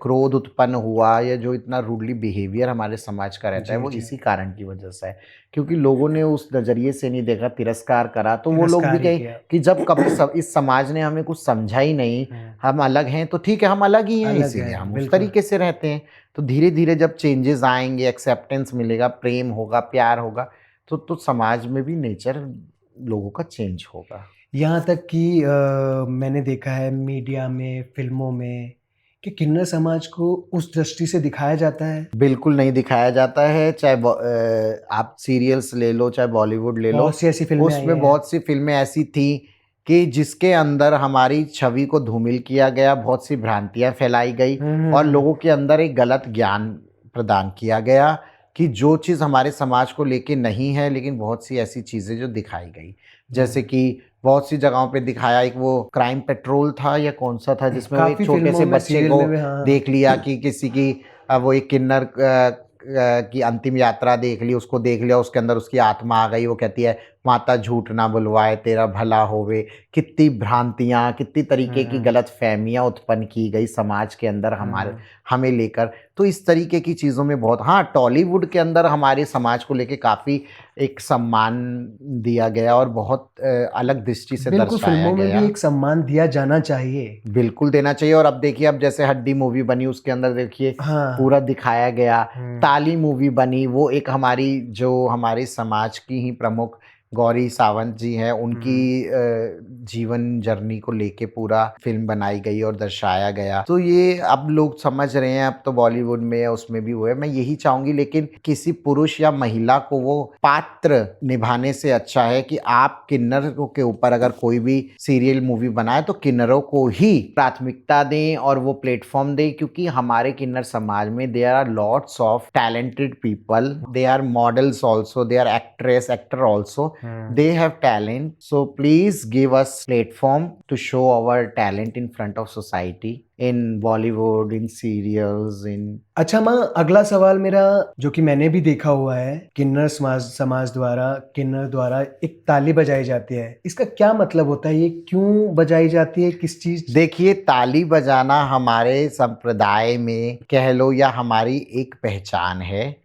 क्रोध उत्पन्न हुआ या जो इतना रूडली बिहेवियर हमारे समाज का रहता है, जी वो जी। इसी कारण की वजह से है। क्योंकि लोगों ने उस नज़रिए से नहीं देखा, तिरस्कार करा, तो वो लोग भी तिरस्कार ही कहे किया। कि जब कभी सब इस समाज ने हमें कुछ समझा ही नहीं, हम अलग हैं, तो ठीक है, हम अलग ही हैं, अलग इसीलिए है हम उस बिल्कुल। तरीके से रहते हैं। तो धीरे-धीरे जब चेंजेज़ आएँगे, एक्सेप्टेंस मिलेगा, प्रेम होगा, प्यार होगा, तो समाज में भी नेचर लोगों का चेंज होगा। यहाँ तक कि मैंने देखा है मीडिया में, फ़िल्मों में कि किन्नर समाज को उस दृष्टि से दिखाया जाता है। बिल्कुल नहीं दिखाया जाता है, चाहे आप सीरियल्स ले लो, चाहे बॉलीवुड ले लो, बहुत सी ऐसी फ़िल्में आई उसमें हैं। बहुत सी फ़िल्में ऐसी थी कि जिसके अंदर हमारी छवि को धूमिल किया गया, बहुत सी भ्रांतियाँ फैलाई गई और हुँ। लोगों के अंदर एक गलत ज्ञान प्रदान किया गया कि जो चीज़ हमारे समाज को लेके नहीं है, लेकिन बहुत सी ऐसी चीज़ें जो दिखाई गई। जैसे कि बहुत सी जगहों पे दिखाया, एक वो क्राइम पेट्रोल था या कौन-सा था जिसमें वो एक काफ़ी छोटे फ़िल्मों से में, बच्चे सीरियल को में भी हाँ। देख लिया कि किसी की वो एक किन्नर की अंतिम यात्रा देख ली, उसको देख लिया, उसके अंदर उसकी आत्मा आ गई, वो कहती है माता झूठ ना बुलवाए तेरा भला होवे, कितनी भ्रांतियाँ, कितनी तरीके की गलत फहमियाँ उत्पन्न की गई समाज के अंदर हमारे हमें लेकर। तो इस तरीके की चीज़ों में बहुत, हाँ, टॉलीवुड के अंदर हमारे समाज को लेके काफ़ी एक सम्मान दिया गया और बहुत अलग दृष्टि से बिल्कुल, दर्शाया फिल्मों में गया। भी एक सम्मान दिया जाना चाहिए। बिल्कुल देना चाहिए। और अब देखिए, अब जैसे हड्डी मूवी बनी, उसके अंदर देखिए हाँ। पूरा दिखाया गया। ताली मूवी बनी, वो एक हमारी जो हमारे समाज की ही प्रमुख गौरी सावंत जी हैं, उनकी जीवन जर्नी को लेके पूरा फिल्म बनाई गई और दर्शाया गया। तो ये अब लोग समझ रहे हैं, अब तो बॉलीवुड में या उसमें भी हुए। मैं यही चाहूंगी, लेकिन किसी पुरुष या महिला को वो पात्र निभाने से अच्छा है कि आप किन्नर के ऊपर अगर कोई भी सीरियल मूवी बनाए तो किन्नरों को ही प्राथमिकता दें और वो प्लेटफॉर्म दें, क्योंकि हमारे किन्नर समाज में there are lots of talented people, they are models also, they are actor also, they have talent, so please give us platform to show our talent in front of society, in Bollywood, in serials, in अच्छा माँ, अगला सवाल मेरा, जो कि मैंने भी देखा हुआ है, किन्नर समाज द्वारा, किन्नर द्वारा एक ताली बजाई जाती है, इसका क्या मतलब होता है? ये क्यों बजाई जाती है? किस चीज? देखिए, ताली बजाना हमारे संप्रदाय में कह लो या हमारी एक पहचान है।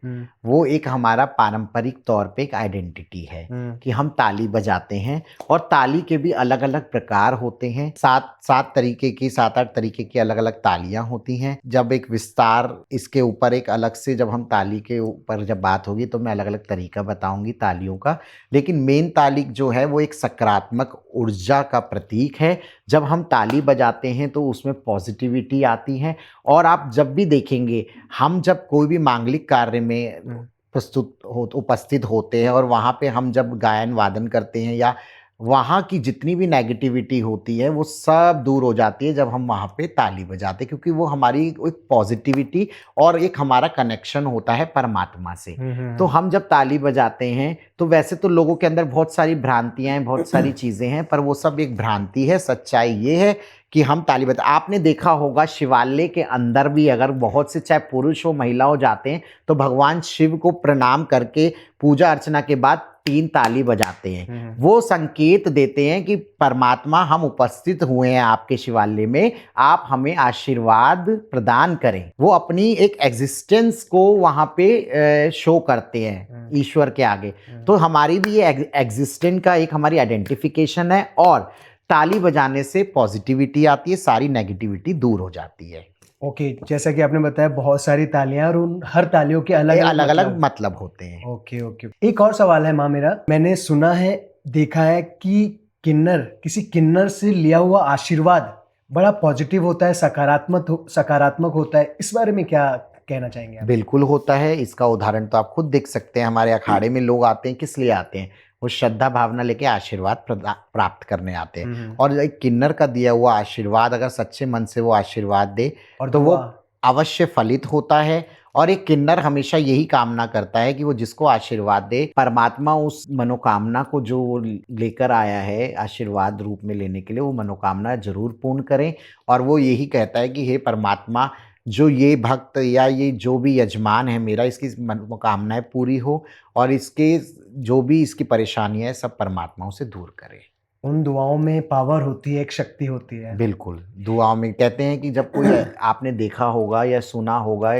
वो एक हमारा पारंपरिक तौर पे एक आइडेंटिटी है कि हम ताली बजाते हैं। और ताली के भी अलग अलग प्रकार होते हैं, सात आठ तरीके की अलग अलग तालियां होती हैं। जब एक विस्तार इसके ऊपर एक अलग से, जब हम ताली के ऊपर जब बात होगी तो मैं अलग अलग तरीका बताऊंगी तालियों का। लेकिन मेन ताली जो है वो एक सकारात्मक ऊर्जा का प्रतीक है। जब हम ताली बजाते हैं तो उसमें पॉजिटिविटी आती है। और आप जब भी देखेंगे, हम जब कोई भी मांगलिक कार्य में उपस्थित होते हैं और वहाँ पे हम जब गायन वादन करते हैं, या वहाँ की जितनी भी नेगेटिविटी होती है वो सब दूर हो जाती है जब हम वहाँ पे ताली बजाते हैं, क्योंकि वो हमारी एक पॉजिटिविटी और एक हमारा कनेक्शन होता है परमात्मा से। तो हम जब ताली बजाते हैं तो वैसे तो लोगों के अंदर बहुत सारी भ्रांतियां हैं, बहुत सारी चीजें हैं, पर वो सब एक भ्रांति है। सच्चाई ये है कि हम ताली बजा, आपने देखा होगा शिवालय के अंदर भी अगर बहुत से, चाहे पुरुष हो महिला हो, जाते हैं तो भगवान शिव को प्रणाम करके पूजा अर्चना के बाद 3 ताली बजाते हैं। वो संकेत देते हैं कि परमात्मा, हम उपस्थित हुए हैं आपके शिवालय में, आप हमें आशीर्वाद प्रदान करें। वो अपनी एक एग्जिस्टेंस को वहां पे शो करते हैं ईश्वर के आगे। तो हमारी भी ये एग्जिस्टेंस का एक हमारी आइडेंटिफिकेशन है। और ताली बजाने से पॉजिटिविटी आती है, सारी नेगेटिविटी दूर हो जाती है। ओके, जैसा कि आपने बताया बहुत सारी तालियां, और उन हर तालियों के अलग अलग मतलब होते हैं। ओके। एक और सवाल है माँ मेरा, मैंने सुना है, देखा है कि किसी किन्नर से लिया हुआ आशीर्वाद बड़ा पॉजिटिव होता है, सकारात्मक होता है। इस बारे में क्या कहना चाहेंगे आप? बिल्कुल होता है। इसका उदाहरण तो आप खुद देख सकते हैं। हमारे अखाड़े में लोग आते हैं, किस लिए आते हैं? वो श्रद्धा भावना लेके आशीर्वाद प्राप्त करने आते हैं। और एक किन्नर का दिया हुआ आशीर्वाद अगर सच्चे मन से वो आशीर्वाद दे और तो वो अवश्य फलित होता है। और एक किन्नर हमेशा यही कामना करता है कि वो जिसको आशीर्वाद दे, परमात्मा उस मनोकामना को जो वो लेकर आया है आशीर्वाद रूप में लेने के लिए, वो मनोकामना जरूर पूर्ण करें। और वो यही कहता है कि हे परमात्मा, जो ये भक्त या ये जो भी यजमान है मेरा, इसकी मनोकामनाएं पूरी हो और इसके जो भी इसकी परेशानियां है सब परमात्माओं से दूर करे। उन दुआओं में पावर होती है, एक शक्ति होती है। बिल्कुल, दुआओं में कहते हैं कि जब कोई आपने देखा होगा या सुना होगा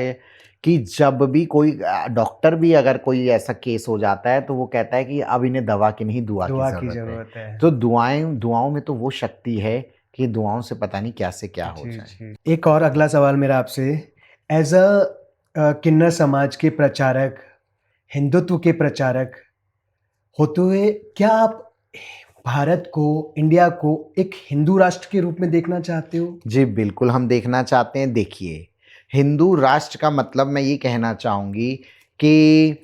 कि जब भी कोई डॉक्टर भी अगर कोई ऐसा केस हो जाता है तो वो कहता है कि अब इन्हें दवा की नहीं, दुआ की जरूरत है। तो दुआओं में तो वो शक्ति है कि दुआओं से पता नहीं क्या से क्या हो जाए। एक और अगला सवाल मेरा आपसे, एज अ किन्नर समाज के प्रचारक, हिंदुत्व के प्रचारक होते हुए, क्या आप भारत को, इंडिया को एक हिंदू राष्ट्र के रूप में देखना चाहते हो? जी बिल्कुल, हम देखना चाहते हैं। देखिए, हिंदू राष्ट्र का मतलब मैं ये कहना चाहूँगी कि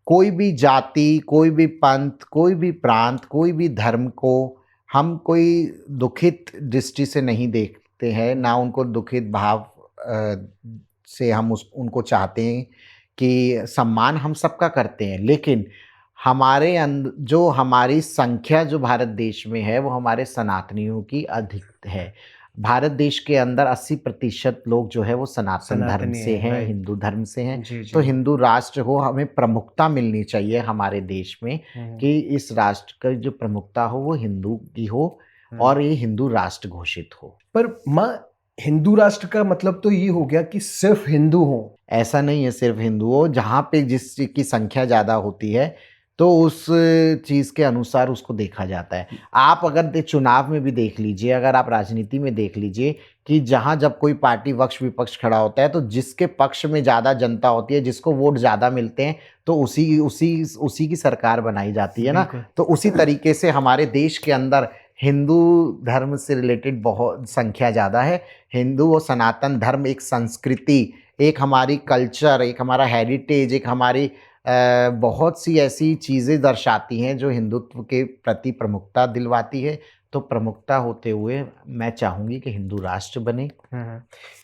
कोई भी जाति, कोई भी पंथ, कोई भी प्रांत, कोई भी धर्म को हम कोई दुखित दृष्टि से नहीं देखते हैं, ना उनको दुखित भाव से हम उनको चाहते हैं। कि सम्मान हम सबका करते हैं, लेकिन हमारे जो हमारी संख्या जो भारत देश में है वो हमारे सनातनियों की अधिक है। भारत देश के अंदर 80% लोग जो है वो सनातन धर्म सनातनी से है, हैं, राइट। हिंदू धर्म से हैं। जी, तो जी। हिंदू राष्ट्र हो, हमें प्रमुखता मिलनी चाहिए हमारे देश में हुँ, कि इस राष्ट्र का जो प्रमुखता हो वो हिंदू की हो हुँ। और ये हिंदू राष्ट्र घोषित हो। पर माँ, हिंदू राष्ट्र का मतलब तो ये हो गया कि सिर्फ हिंदू हों। ऐसा नहीं है सिर्फ हिंदुओं, जहाँ पे जिस चीज़ की संख्या ज़्यादा होती है, तो उस चीज़ के अनुसार उसको देखा जाता है। आप अगर चुनाव में भी देख लीजिए, अगर आप राजनीति में देख लीजिए कि जहाँ जब कोई पार्टी पक्ष-विपक्ष खड़ा होता है, तो जिसके पक्ष में ज़्यादा जनता होती है, जिसको वोट ज़्यादा मिलते हैं, तो उसी की सरकार बनाई जाती है ना। बिल्कुल। तो उसी तरीके से हमारे देश के अंदर हिंदू धर्म से रिलेटेड बहुत संख्या ज़्यादा है। हिंदू और सनातन धर्म एक संस्कृति, एक हमारी कल्चर, एक हमारा हेरिटेज, एक हमारी बहुत सी ऐसी चीज़ें दर्शाती हैं जो हिंदुत्व के प्रति प्रमुखता दिलवाती है। तो प्रमुखता होते हुए मैं चाहूँगी कि हिंदू राष्ट्र बने। हुँ, हुँ।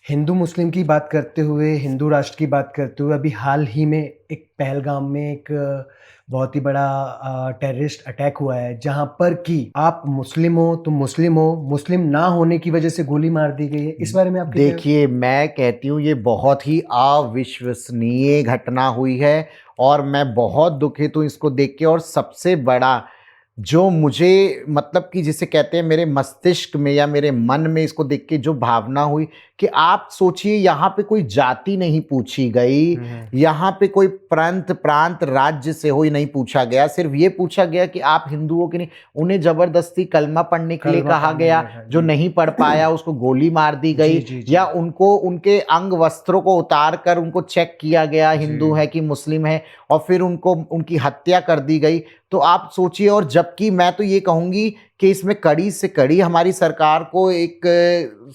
हिंदू मुस्लिम की बात करते हुए, हिंदू राष्ट्र की बात करते हुए अभी हाल ही में एक पहलगाम में एक बहुत ही बड़ा टेररिस्ट अटैक हुआ है, जहाँ पर कि आप मुस्लिम हो तो मुस्लिम हो, मुस्लिम ना होने की वजह से गोली मार दी गई है। इस बारे में आपकी क्या? देखिए, मैं कहती हूँ ये बहुत ही अविश्वसनीय घटना हुई है और मैं बहुत दुखित हूँ इसको देख के। और सबसे बड़ा जो मुझे मतलब कि जिसे कहते हैं मेरे मस्तिष्क में या मेरे मन में इसको देख के जो भावना हुई कि आप सोचिए, यहाँ पे कोई जाति नहीं पूछी गई, हुँ, हुँ। यहाँ पे कोई प्रांत राज्य से हो ही नहीं पूछा गया, सिर्फ ये पूछा गया कि आप हिंदू हो कि नहीं। उन्हें जबरदस्ती कलमा पढ़ने के लिए कलमा कहा पढ़ने गया, में है, जो जी। नहीं पढ़ पाया उसको गोली मार दी जी, गई, जी, जी। या उनको उनके अंग वस्त्रों को उतार कर उनको चेक किया गया हिंदू जी। है कि मुस्लिम है, और फिर उनको उनकी हत्या कर दी गई। तो आप सोचिए, और जबकि मैं तो ये कहूँगी कि इसमें कड़ी से कड़ी हमारी सरकार को एक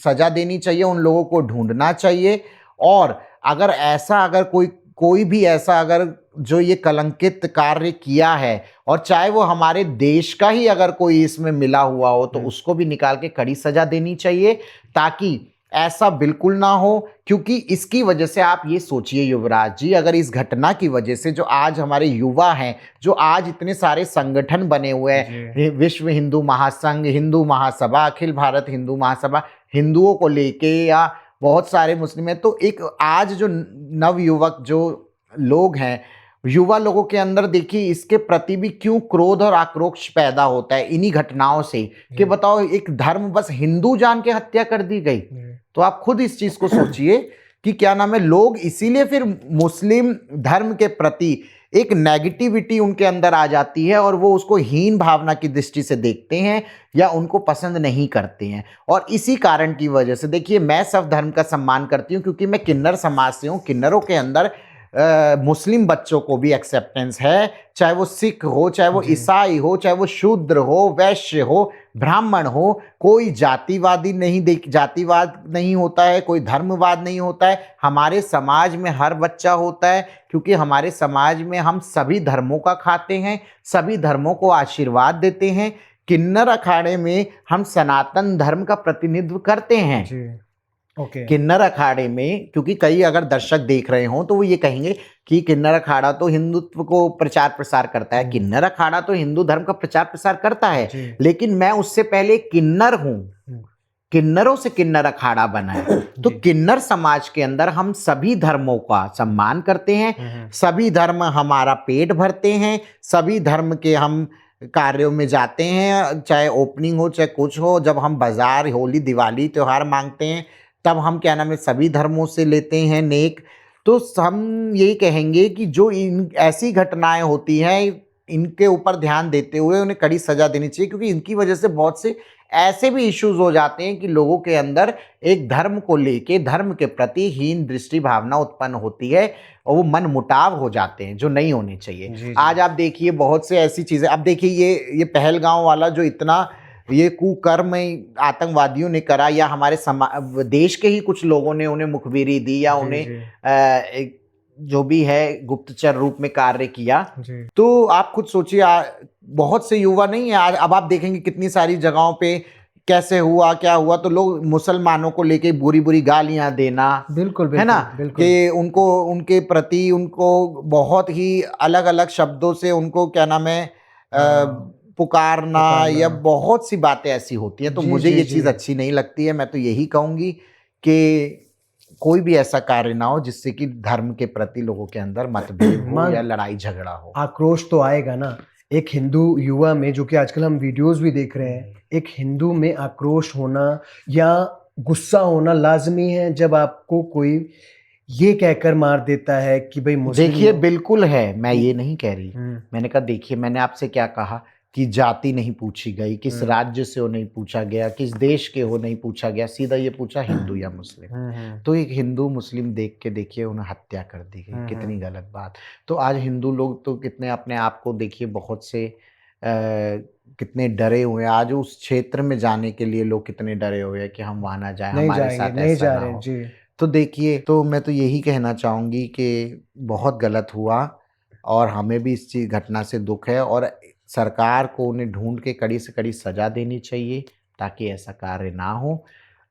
सज़ा देनी चाहिए, उन लोगों को ढूँढना चाहिए। और अगर कोई भी ऐसा अगर जो ये कलंकित कार्य किया है, और चाहे वो हमारे देश का ही अगर कोई इसमें मिला हुआ हो, तो उसको भी निकाल के कड़ी सज़ा देनी चाहिए, ताकि ऐसा बिल्कुल ना हो। क्योंकि इसकी वजह से आप ये सोचिए युवराज जी, अगर इस घटना की वजह से जो आज हमारे युवा हैं, जो आज इतने सारे संगठन बने हुए हैं, विश्व हिंदू महासंघ, हिंदू महासभा, अखिल भारत हिंदू महासभा, हिंदुओं को लेके, या बहुत सारे मुस्लिम हैं, तो एक आज जो नवयुवक जो लोग हैं, युवा लोगों के अंदर देखिए इसके प्रति भी क्यों क्रोध और आक्रोश पैदा होता है इन्हीं घटनाओं से, कि बताओ एक धर्म बस हिंदू जान के हत्या कर दी गई। तो आप खुद इस चीज को सोचिए कि क्या नाम है, लोग इसीलिए फिर मुस्लिम धर्म के प्रति एक नेगेटिविटी उनके अंदर आ जाती है, और वो उसको हीन भावना की दृष्टि से देखते हैं या उनको पसंद नहीं करते हैं। और इसी कारण की वजह से देखिए, मैं सब धर्म का सम्मान करती हूँ, क्योंकि मैं किन्नर समाज से हूँ। किन्नरों के अंदर मुस्लिम बच्चों को भी एक्सेप्टेंस है, चाहे वो सिख हो, चाहे वो ईसाई हो, चाहे वो शूद्र हो, वैश्य हो, ब्राह्मण हो। कोई जातिवाद नहीं होता है, कोई धर्मवाद नहीं होता है। हमारे समाज में हर बच्चा होता है, क्योंकि हमारे समाज में हम सभी धर्मों का खाते हैं, सभी धर्मों को आशीर्वाद देते हैं। किन्नर अखाड़े में हम सनातन धर्म का प्रतिनिधित्व करते हैं। जी। ओके। किन्नर अखाड़े में, क्योंकि कई अगर दर्शक देख रहे हों तो वो ये कहेंगे कि किन्नर अखाड़ा तो हिंदुत्व को प्रचार प्रसार करता है। किन्नर अखाड़ा तो हिंदू धर्म का प्रचार प्रसार करता है, लेकिन मैं उससे पहले किन्नर हूं। किन्नरों से किन्नर अखाड़ा बना है। तो किन्नर समाज के अंदर हम सभी धर्मों का सम्मान करते हैं, सभी धर्म हमारा पेट भरते हैं, सभी धर्म के हम कार्यों में जाते हैं, चाहे ओपनिंग हो चाहे कुछ हो। जब हम बाजार, होली, दिवाली त्योहार मांगते हैं, तब हम क्या नाम है सभी धर्मों से लेते हैं नेक। तो हम यही कहेंगे कि जो इन ऐसी घटनाएं होती हैं, इनके ऊपर ध्यान देते हुए उन्हें कड़ी सजा देनी चाहिए, क्योंकि इनकी वजह से बहुत से ऐसे भी इश्यूज हो जाते हैं कि लोगों के अंदर एक धर्म को लेके, धर्म के प्रति हीन दृष्टि भावना उत्पन्न होती है, और वो मन मुटाव हो जाते हैं, जो नहीं होने चाहिए। आज आप देखिए बहुत से ऐसी चीजें, अब देखिए ये पहलगांव वाला जो इतना ये कुकर्म आतंकवादियों ने करा, या हमारे देश के ही कुछ लोगों ने उन्हें मुखबिरी दी, या उन्हें जो भी है गुप्तचर रूप में कार्य किया। तो आप खुद सोचिए, बहुत से युवा नहीं है आज, अब आप देखेंगे कितनी सारी जगहों पे कैसे हुआ, क्या हुआ, तो लोग मुसलमानों को लेके बुरी बुरी गालियां देना, बिल्कुल है ना, कि उनको, उनके प्रति उनको बहुत ही अलग अलग शब्दों से उनको क्या नाम है पुकारना या पुकारना। बहुत सी बातें ऐसी होती हैं, तो जी, मुझे जी, ये जी। चीज़ अच्छी नहीं लगती है। मैं तो यही कहूँगी कि कोई भी ऐसा कार्य ना हो जिससे कि धर्म के प्रति लोगों के अंदर मतभेद हो माँ या लड़ाई झगड़ा हो। आक्रोश तो आएगा ना। एक हिंदू युवा में, जो कि आजकल हम वीडियोज़ भी देख रहे हैं, एक हिंदू में आक्रोश होना या गुस्सा होना लाज़मी है जब आपको कोई ये कहकर मार देता है कि भई मुस्लिम देखिए, हो। बिल्कुल है, मैं ये नहीं कह रही। हुँ, मैंने कहा देखिए, मैंने आपसे क्या कहा कि जाति नहीं पूछी गई, किस हुँ, राज्य से हो नहीं पूछा गया, किस देश के हो नहीं पूछा गया, सीधा ये पूछा हिंदू या मुस्लिम। हुँ, हुँ, तो एक हिंदू मुस्लिम देख के देखिए उन्हें हत्या कर दी गई, हुँ, कितनी हुँ। गलत बात। तो आज हिंदू लोग तो कितने अपने आप को देखिए बहुत से कितने डरे हुए हैं। आज उस क्षेत्र में जाने के लिए लोग कितने डरे हुए हैं कि हम वहाँ ना जाएँ, नहीं हमारे जाएँगे, साथ नहीं ऐसा जा ना रहे हैं। हो। जी। तो देखिए, तो मैं तो यही कहना चाहूँगी कि बहुत गलत हुआ और हमें भी इस चीज़ घटना से दुःख है और सरकार को उन्हें ढूँढ के कड़ी से कड़ी सज़ा देनी चाहिए ताकि ऐसा कार्य ना हो।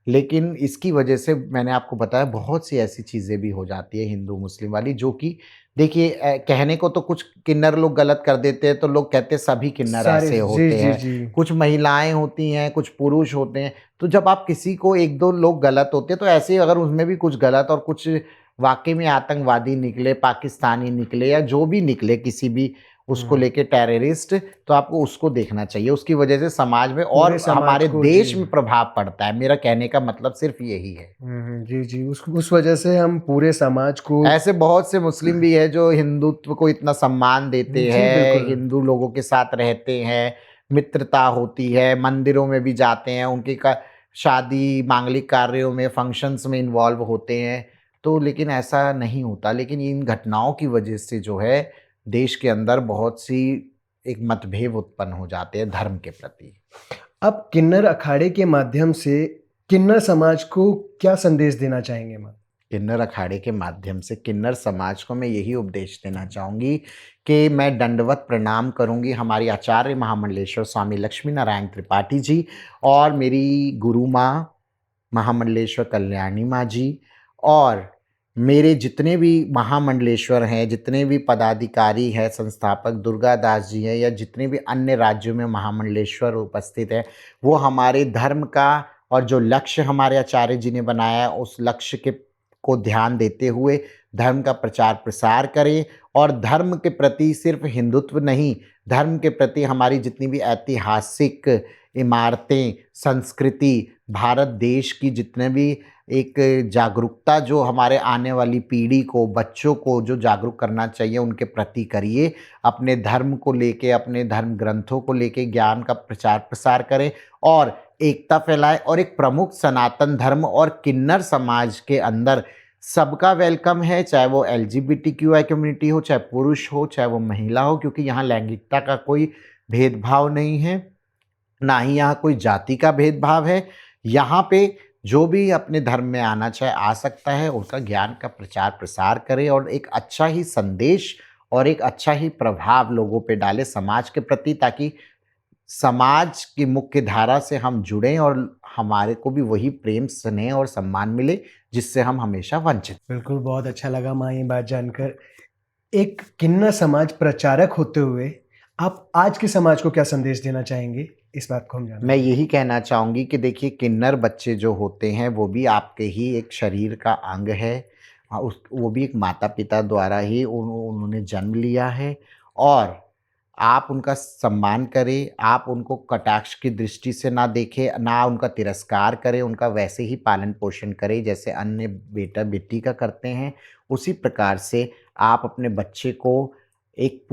लेकिन इसकी वजह से मैंने आपको बताया बहुत सी ऐसी चीज़ें भी हो जाती है हिंदू-मुस्लिम वाली जो कि देखिए कहने को तो कुछ किन्नर लोग गलत कर देते हैं तो लोग कहते हैं सभी किन्नर सारे ऐसे जी, होते जी, हैं। जी। कुछ महिलाएँ होती हैं, कुछ पुरुष होते हैं। तो जब आप किसी को 1-2 लोग गलत होते हैं तो ऐसे ही अगर उसमें भी कुछ गलत और कुछ वाक़ई में आतंकवादी निकले, पाकिस्तानी निकले या जो भी निकले किसी भी उसको हुँ, लेके टेररिस्ट तो आपको उसको देखना चाहिए। उसकी वजह से समाज में पूरे और समाज हमारे को जी। देश में प्रभाव पड़ता है। मेरा कहने का मतलब सिर्फ़ यही है। हुँ, हुँ। जी, जी। उस वजह से हम पूरे समाज को ऐसे बहुत से मुस्लिम भी हैं जो हिंदुत्व को इतना सम्मान देते जी, हैं, बिल्कुल। हिंदू लोगों के साथ रहते हैं, मित्रता होती है, मंदिरों में भी जाते हैं, उनकी का शादी, मांगलिक कार्यों में, फंक्शंस में इन्वॉल्व होते हैं। तो लेकिन ऐसा नहीं होता, लेकिन इन घटनाओं की वजह से जो है, देश के अंदर बहुत सी एक मतभेद उत्पन्न हो जाते हैं धर्म के प्रति। आप किन्नर अखाड़े के माध्यम से किन्नर समाज को क्या संदेश देना चाहेंगे माँ? किन्नर अखाड़े के माध्यम से किन्नर समाज को मैं यही उपदेश देना चाहूँगी कि मैं दंडवत प्रणाम करूँगी हमारी आचार्य महामंडलेश्वर स्वामी लक्ष्मी नारायण त्रिपाठी जी और मेरी गुरु माँ महामंडलेश्वर कल्याणी माँ जी और मेरे जितने भी महामंडलेश्वर हैं, जितने भी पदाधिकारी हैं, संस्थापक दुर्गादास जी हैं या जितने भी अन्य राज्यों में महामंडलेश्वर उपस्थित हैं, वो हमारे धर्म का और जो लक्ष्य हमारे आचार्य जी ने बनाया है, उस लक्ष्य के को ध्यान देते हुए धर्म का प्रचार-प्रसार करें और धर्म के प्रति सिर्फ़ हिंदुत्व नहीं, धर्म के प्रति हमारी जितनी भी ऐतिहासिक इमारतें, संस्कृति, भारत देश की जितने भी एक जागरूकता जो हमारे आने वाली पीढ़ी को, बच्चों को जो जागरूक करना चाहिए उनके प्रति करिए। अपने धर्म को लेके, अपने धर्म ग्रंथों को लेके ज्ञान का प्रचार-प्रसार करें और एकता फैलाएँ और एक प्रमुख सनातन धर्म और किन्नर समाज के अंदर सबका वेलकम है, चाहे वो एलजीबीटीक्यूआई कम्युनिटी हो, चाहे पुरुष हो, चाहे वो महिला हो क्योंकि यहाँ लैंगिकता का कोई भेदभाव नहीं है। ना ही यहाँ कोई जाति का भेदभाव है। यहाँ पे जो भी अपने धर्म में आना चाहे आ सकता है, उसका ज्ञान का प्रचार-प्रसार करे और एक अच्छा ही संदेश और एक अच्छा ही प्रभाव लोगों पे डाले समाज के प्रति ताकि समाज की मुख्य धारा से हम जुड़ें और हमारे को भी वही प्रेम, स्नेह और सम्मान मिले जिससे हम हमेशा वंचित बिल्कुल, बहुत अच्छा लगा माँ ये बात जानकर। एक किन्नर समाज प्रचारक होते हुए आप आज के समाज को क्या संदेश देना चाहेंगे? इस बात को हम जानना मैं चाहेंगे। यही कहना चाहूँगी कि देखिए किन्नर बच्चे जो होते हैं वो भी आपके ही एक शरीर का अंग है। उस वो भी एक माता-पिता द्वारा ही उन्होंने जन्म लिया है और आप उनका सम्मान करें, आप उनको कटाक्ष की दृष्टि से ना देखें, ना उनका तिरस्कार करें, उनका वैसे ही पालन-पोषण करें जैसे अन्य बेटा-बेटी का करते हैं। उसी प्रकार से आप अपने बच्चे को एक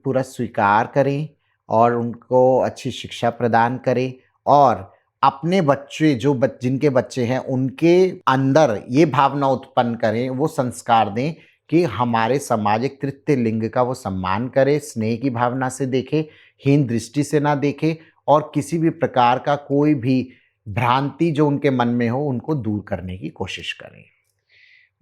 पूरा स्वीकार करें और उनको अच्छी शिक्षा प्रदान करें और अपने बच्चे जो जिनके बच्चे हैं उनके अंदर ये भावना उत्पन्न करें, वो संस्कार दें कि हमारे समाज एक तृतीय लिंग का वो सम्मान करे, स्नेह की भावना से देखे, हीन दृष्टि से ना देखे और किसी भी प्रकार का कोई भी भ्रांति जो उनके मन में हो, उनको दूर करने की कोशिश करें।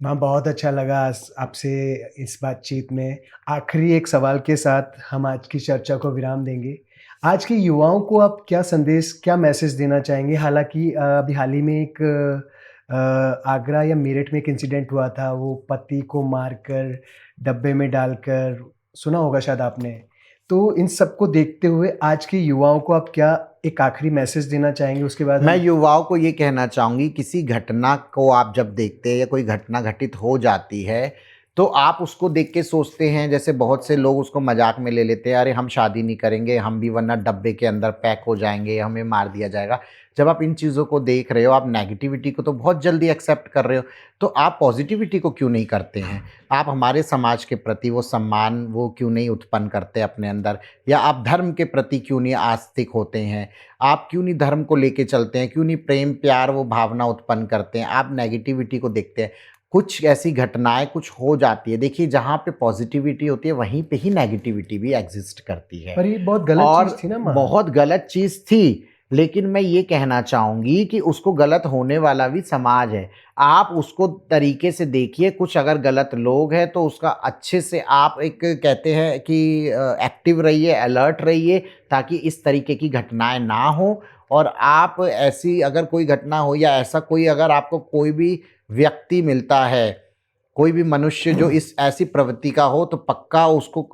हाँ, बहुत अच्छा लगा आज आपसे इस बातचीत में। आखिरी एक सवाल के साथ हम आज की चर्चा को विराम देंगे। आज के युवाओं को आप क्या संदेश, क्या मैसेज देना चाहेंगे? हालाँकि अभी हाल ही में एक आगरा या मेरठ में एक इंसिडेंट हुआ था, वो पति को मारकर डब्बे में डालकर, सुना होगा शायद आपने। तो इन सबको देखते हुए आज के युवाओं को आप क्या एक आखिरी मैसेज देना चाहेंगे, उसके बाद मैं युवाओं को ये कहना चाहूँगी, किसी घटना को आप जब देखते हैं या कोई घटना घटित हो जाती है, तो आप उसको देख के सोचते हैं, जैसे बहुत से लोग उसको मजाक में ले लेते हैं, अरे हम शादी नहीं करेंगे, हम भी वरना डब्बे के अंदर पैक हो जाएंगे, हमें मार दिया जाएगा। जब आप इन चीज़ों को देख रहे हो, आप नेगेटिविटी को तो बहुत जल्दी एक्सेप्ट कर रहे हो, तो आप पॉजिटिविटी को क्यों नहीं करते हैं? आप हमारे समाज के प्रति वो सम्मान वो क्यों नहीं उत्पन्न करते अपने अंदर? या आप धर्म के प्रति क्यों नहीं आस्तिक होते हैं? आप क्यों नहीं धर्म को लेके चलते हैं? क्यों नहीं प्रेम प्यार वो भावना उत्पन्न करते हैं? आप नेगेटिविटी को देखते हैं। कुछ ऐसी घटनाएँ कुछ हो जाती है, देखिए जहाँ पे पॉजिटिविटी होती है वहीं पे ही नेगेटिविटी भी एग्ज़िस्ट करती है। पर ये बहुत गलत और चीज थी ना माँ। बहुत गलत चीज़ थी, लेकिन मैं ये कहना चाहूँगी कि उसको गलत होने वाला भी समाज है। आप उसको तरीके से देखिए, कुछ अगर गलत लोग हैं तो उसका अच्छे से आप एक कहते हैं कि एक्टिव रहिए, अलर्ट रहिए, ताकि इस तरीके की घटनाएँ ना हों। और आप ऐसी अगर कोई घटना हो या ऐसा कोई अगर आपको कोई भी व्यक्ति मिलता है, कोई भी मनुष्य जो इस ऐसी प्रवृत्ति का हो, तो पक्का उसको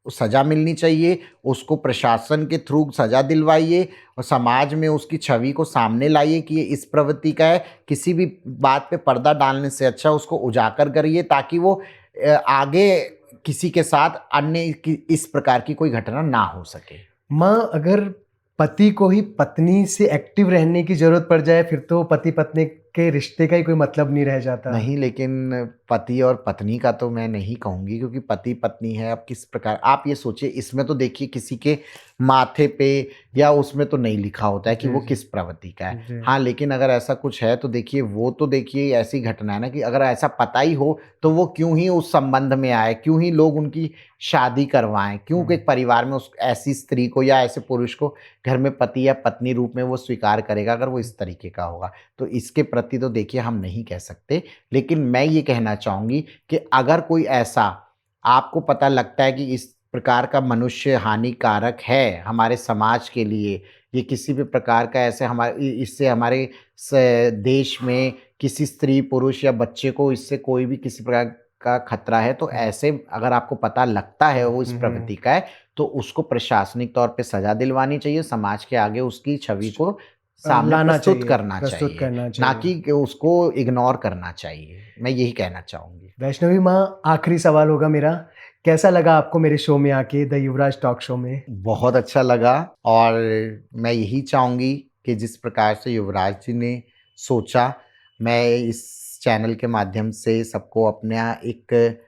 सज़ा मिलनी चाहिए, उसको प्रशासन के थ्रू सज़ा दिलवाइए और समाज में उसकी छवि को सामने लाइए कि ये इस प्रवृत्ति का है। किसी भी बात पे पर्दा डालने से अच्छा उसको उजागर करिए, ताकि वो आगे किसी के साथ अन्य इस प्रकार की कोई घटना ना हो सके। माँ, अगर पति को ही पत्नी से एक्टिव रहने की जरूरत पड़ जाए, फिर तो पति पत्नी के रिश्ते का ही कोई मतलब नहीं रह जाता। नहीं, लेकिन पति और पत्नी का तो मैं नहीं कहूँगी, क्योंकि पति पत्नी है। अब किस प्रकार आप ये सोचिए, इसमें तो देखिए किसी के माथे पे या उसमें तो नहीं लिखा होता है कि वो किस प्रवृत्ति का है। हाँ, लेकिन अगर ऐसा कुछ है तो देखिए, वो तो देखिए ऐसी घटना है ना कि अगर ऐसा पता ही हो तो वो क्यों ही उस संबंध में आए, क्यों ही लोग उनकी शादी करवाएं, क्यों एक परिवार में उस ऐसी स्त्री को या ऐसे पुरुष को घर में पति या पत्नी रूप में वो स्वीकार करेगा, अगर वो इस तरीके का होगा। तो इसके प्रति तो देखिए हम नहीं कह सकते, लेकिन मैं ये कहना चाहूँगी कि अगर कोई ऐसा आपको पता लगता है कि इस प्रकार का मनुष्य हानिकारक है हमारे समाज के लिए, ये किसी भी प्रकार का ऐसे इससे हमारे देश में किसी स्त्री पुरुष या बच्चे को इससे कोई भी किसी प्रकार का खतरा है, तो ऐसे अगर आपको पता लगता है वो इस प्रवृत्ति का है, तो उसको प्रशासनिक तौर पे सज़ा दिलवानी चाहिए, समाज के आगे उसकी छवि को सामने प्रस्तुत करना चाहिए, ना कि उसको इग्नोर करना चाहिए। मैं यही कहना चाहूँगी। वैष्णवी माँ, आखिरी सवाल होगा मेरा, कैसा लगा आपको मेरे शो में आके, द युवराज टॉक शो में? बहुत अच्छा लगा, और मैं यही चाहूँगी कि जिस प्रकार से युवराज जी ने सोचा, मैं इस चैनल के माध्यम से सबको अपना एक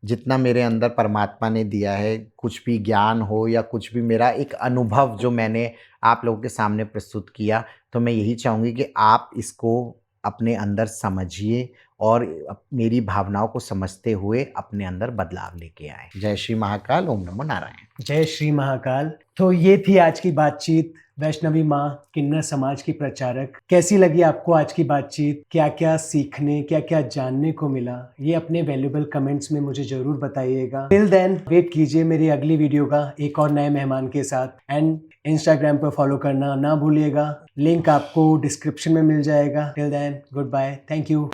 जितना मेरे अंदर परमात्मा ने दिया है, कुछ भी ज्ञान हो या कुछ भी मेरा एक अनुभव जो मैंने आप लोगों के सामने प्रस्तुत किया, तो मैं यही चाहूँगी कि आप इसको अपने अंदर समझिए और मेरी भावनाओं को समझते हुए अपने अंदर बदलाव लेके आएँ। जय श्री महाकाल, ओम नमो नारायण। जय श्री महाकाल। तो ये थी आज की बातचीत वैष्णवी माँ, किन्नर समाज की प्रचारक। कैसी लगी आपको आज की बातचीत? क्या क्या सीखने, क्या क्या जानने को मिला, ये अपने वैल्यूएबल कमेंट्स में मुझे जरूर बताइएगा। टिल देन वेट कीजिए मेरी अगली वीडियो का एक और नए मेहमान के साथ। एंड इंस्टाग्राम पर फॉलो करना ना भूलिएगा, लिंक आपको डिस्क्रिप्शन में मिल जाएगा। Till then, goodbye, thank you.